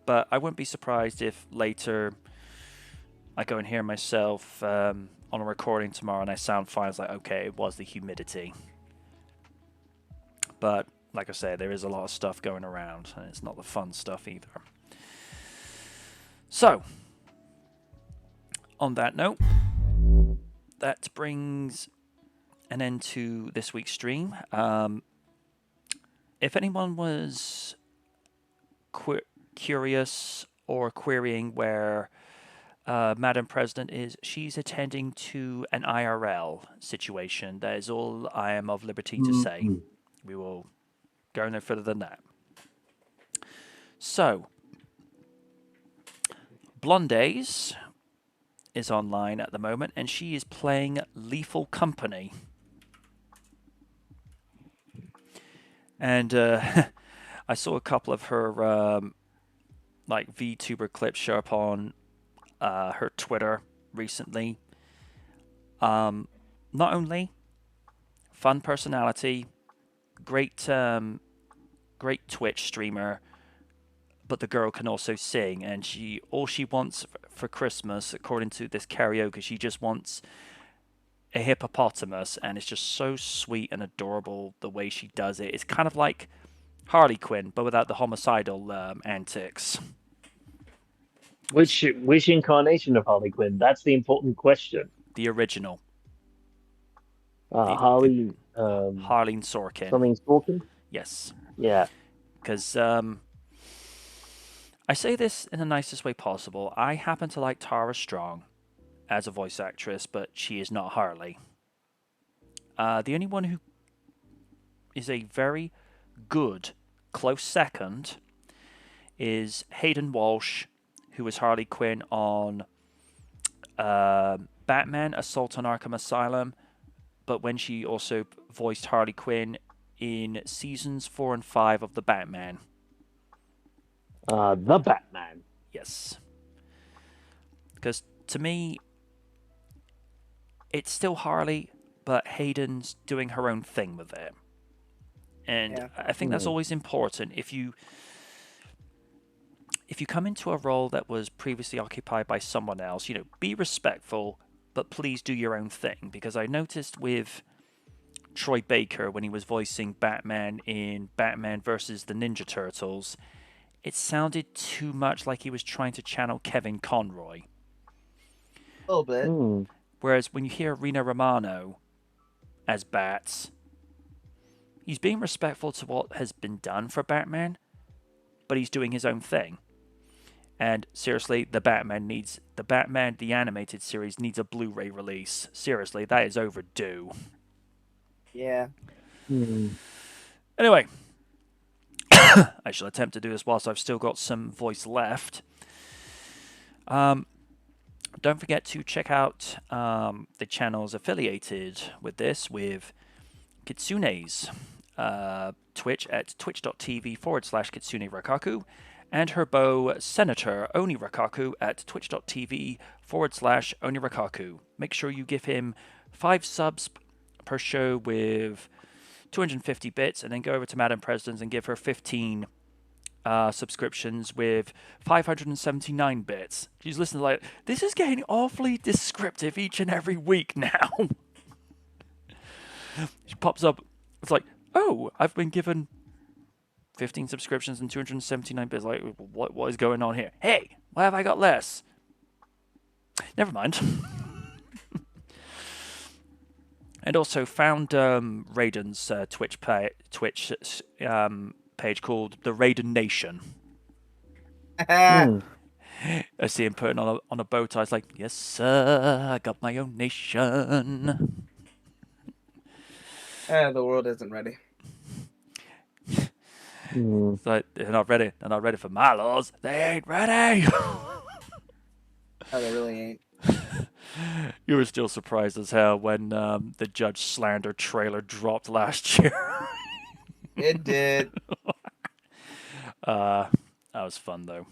But I wouldn't be surprised if later I go and hear myself on a recording tomorrow and I sound fine. It's like, okay, it was the humidity. But like I said, there is a lot of stuff going around, and it's not the fun stuff either. So, on that note, that brings an end to this week's stream. If anyone was curious or querying where Madam President is, she's attending to an IRL situation. That is all I am of liberty to say. Mhm. We will go no further than that. So, Blondaise is online at the moment, and she is playing Lethal Company. And I saw a couple of her like VTuber clips show up on her Twitter recently. Not only fun personality, great great Twitch streamer, but the girl can also sing, and all she wants for Christmas, according to this karaoke, she just wants a hippopotamus, and it's just so sweet and adorable the way she does it. It's kind of like Harley Quinn, but without the homicidal antics. Which incarnation of Harley Quinn? That's the important question. The original. Harley, Harleen Sorkin. something Sorkin? Yes. Yeah. Because I say this in the nicest way possible. I happen to like Tara Strong as a voice actress, but she is not Harley. The only one who is a very good close second is Hayden Walsh, who was Harley Quinn on Batman Assault on Arkham Asylum, but when she also voiced Harley Quinn in seasons 4 and 5 of The Batman. The Batman. Yes. Because to me, it's still Harley, but Hayden's doing her own thing with it. And Yeah. I think that's always important. If you come into a role that was previously occupied by someone else, be respectful, but please do your own thing. Because I noticed with Troy Baker when he was voicing Batman in Batman versus the Ninja Turtles, it sounded too much like he was trying to channel Kevin Conroy. A little bit. Whereas when you hear Rina Romano as Bats, he's being respectful to what has been done for Batman, but he's doing his own thing. And seriously, the Batman, the animated series, needs a Blu-ray release. Seriously, that is overdue. Yeah. Anyway, I shall attempt to do this whilst I've still got some voice left. Don't forget to check out the channels affiliated with this, with Kitsune's Twitch at twitch.tv/Kitsune Rakaku, and her beau, Senator Oni Rakaku, at twitch.tv/Oni Rakaku. Make sure you give him 5 subs per show with 250 bits, and then go over to Madam President and give her 15 subscriptions with 579 bits. She's listening like, this is getting awfully descriptive each and every week now. She pops up, it's like, oh, I've been given 15 subscriptions and 279 bits. Like, what is going on here? Hey, why have I got less? Never mind. And also found Raiden's Twitch page called the Raiden Nation. I see him putting on a bow tie. It's like, yes, sir, I got my own nation. The world isn't ready. It's like, they're not ready. They're not ready for my laws. They ain't ready. No, they really ain't. You were still surprised as hell when the Judge Slander trailer dropped last year. It did. That was fun, though.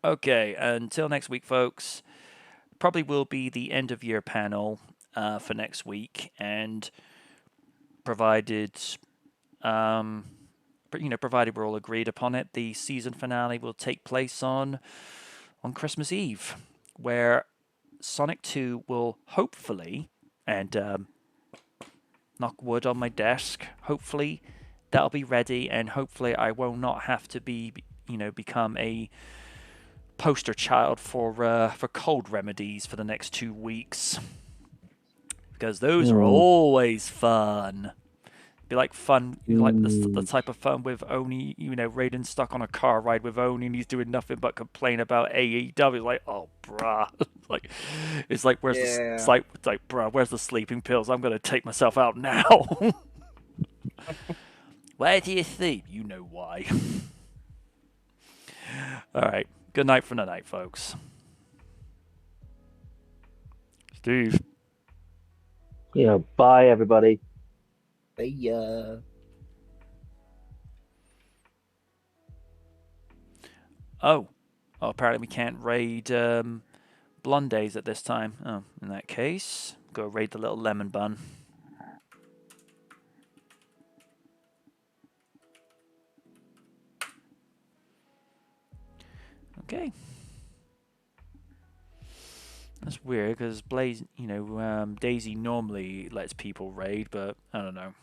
Okay, until next week, folks. Probably will be the end of year panel for next week, and provided we're all agreed upon it, the season finale will take place on Christmas Eve, where Sonic 2 will hopefully, and knock wood on my desk, hopefully that'll be ready, and hopefully I will not have to become a poster child for cold remedies for the next 2 weeks, because those are always fun. Be like fun, like the type of fun with Oni. Raiden's stuck on a car ride with Oni, and he's doing nothing but complain about AEW. Like, oh, bruh. it's like where's the it's like bruh, where's the sleeping pills? I'm gonna take myself out now. Where do you sleep? You know why. All right. Good night for the night, folks. Steve. Yeah, bye everybody. Oh, apparently we can't raid Blondays at this time. Oh, in that case, go raid the little lemon bun. Okay. That's weird because Blaze, Daisy normally lets people raid, but I don't know.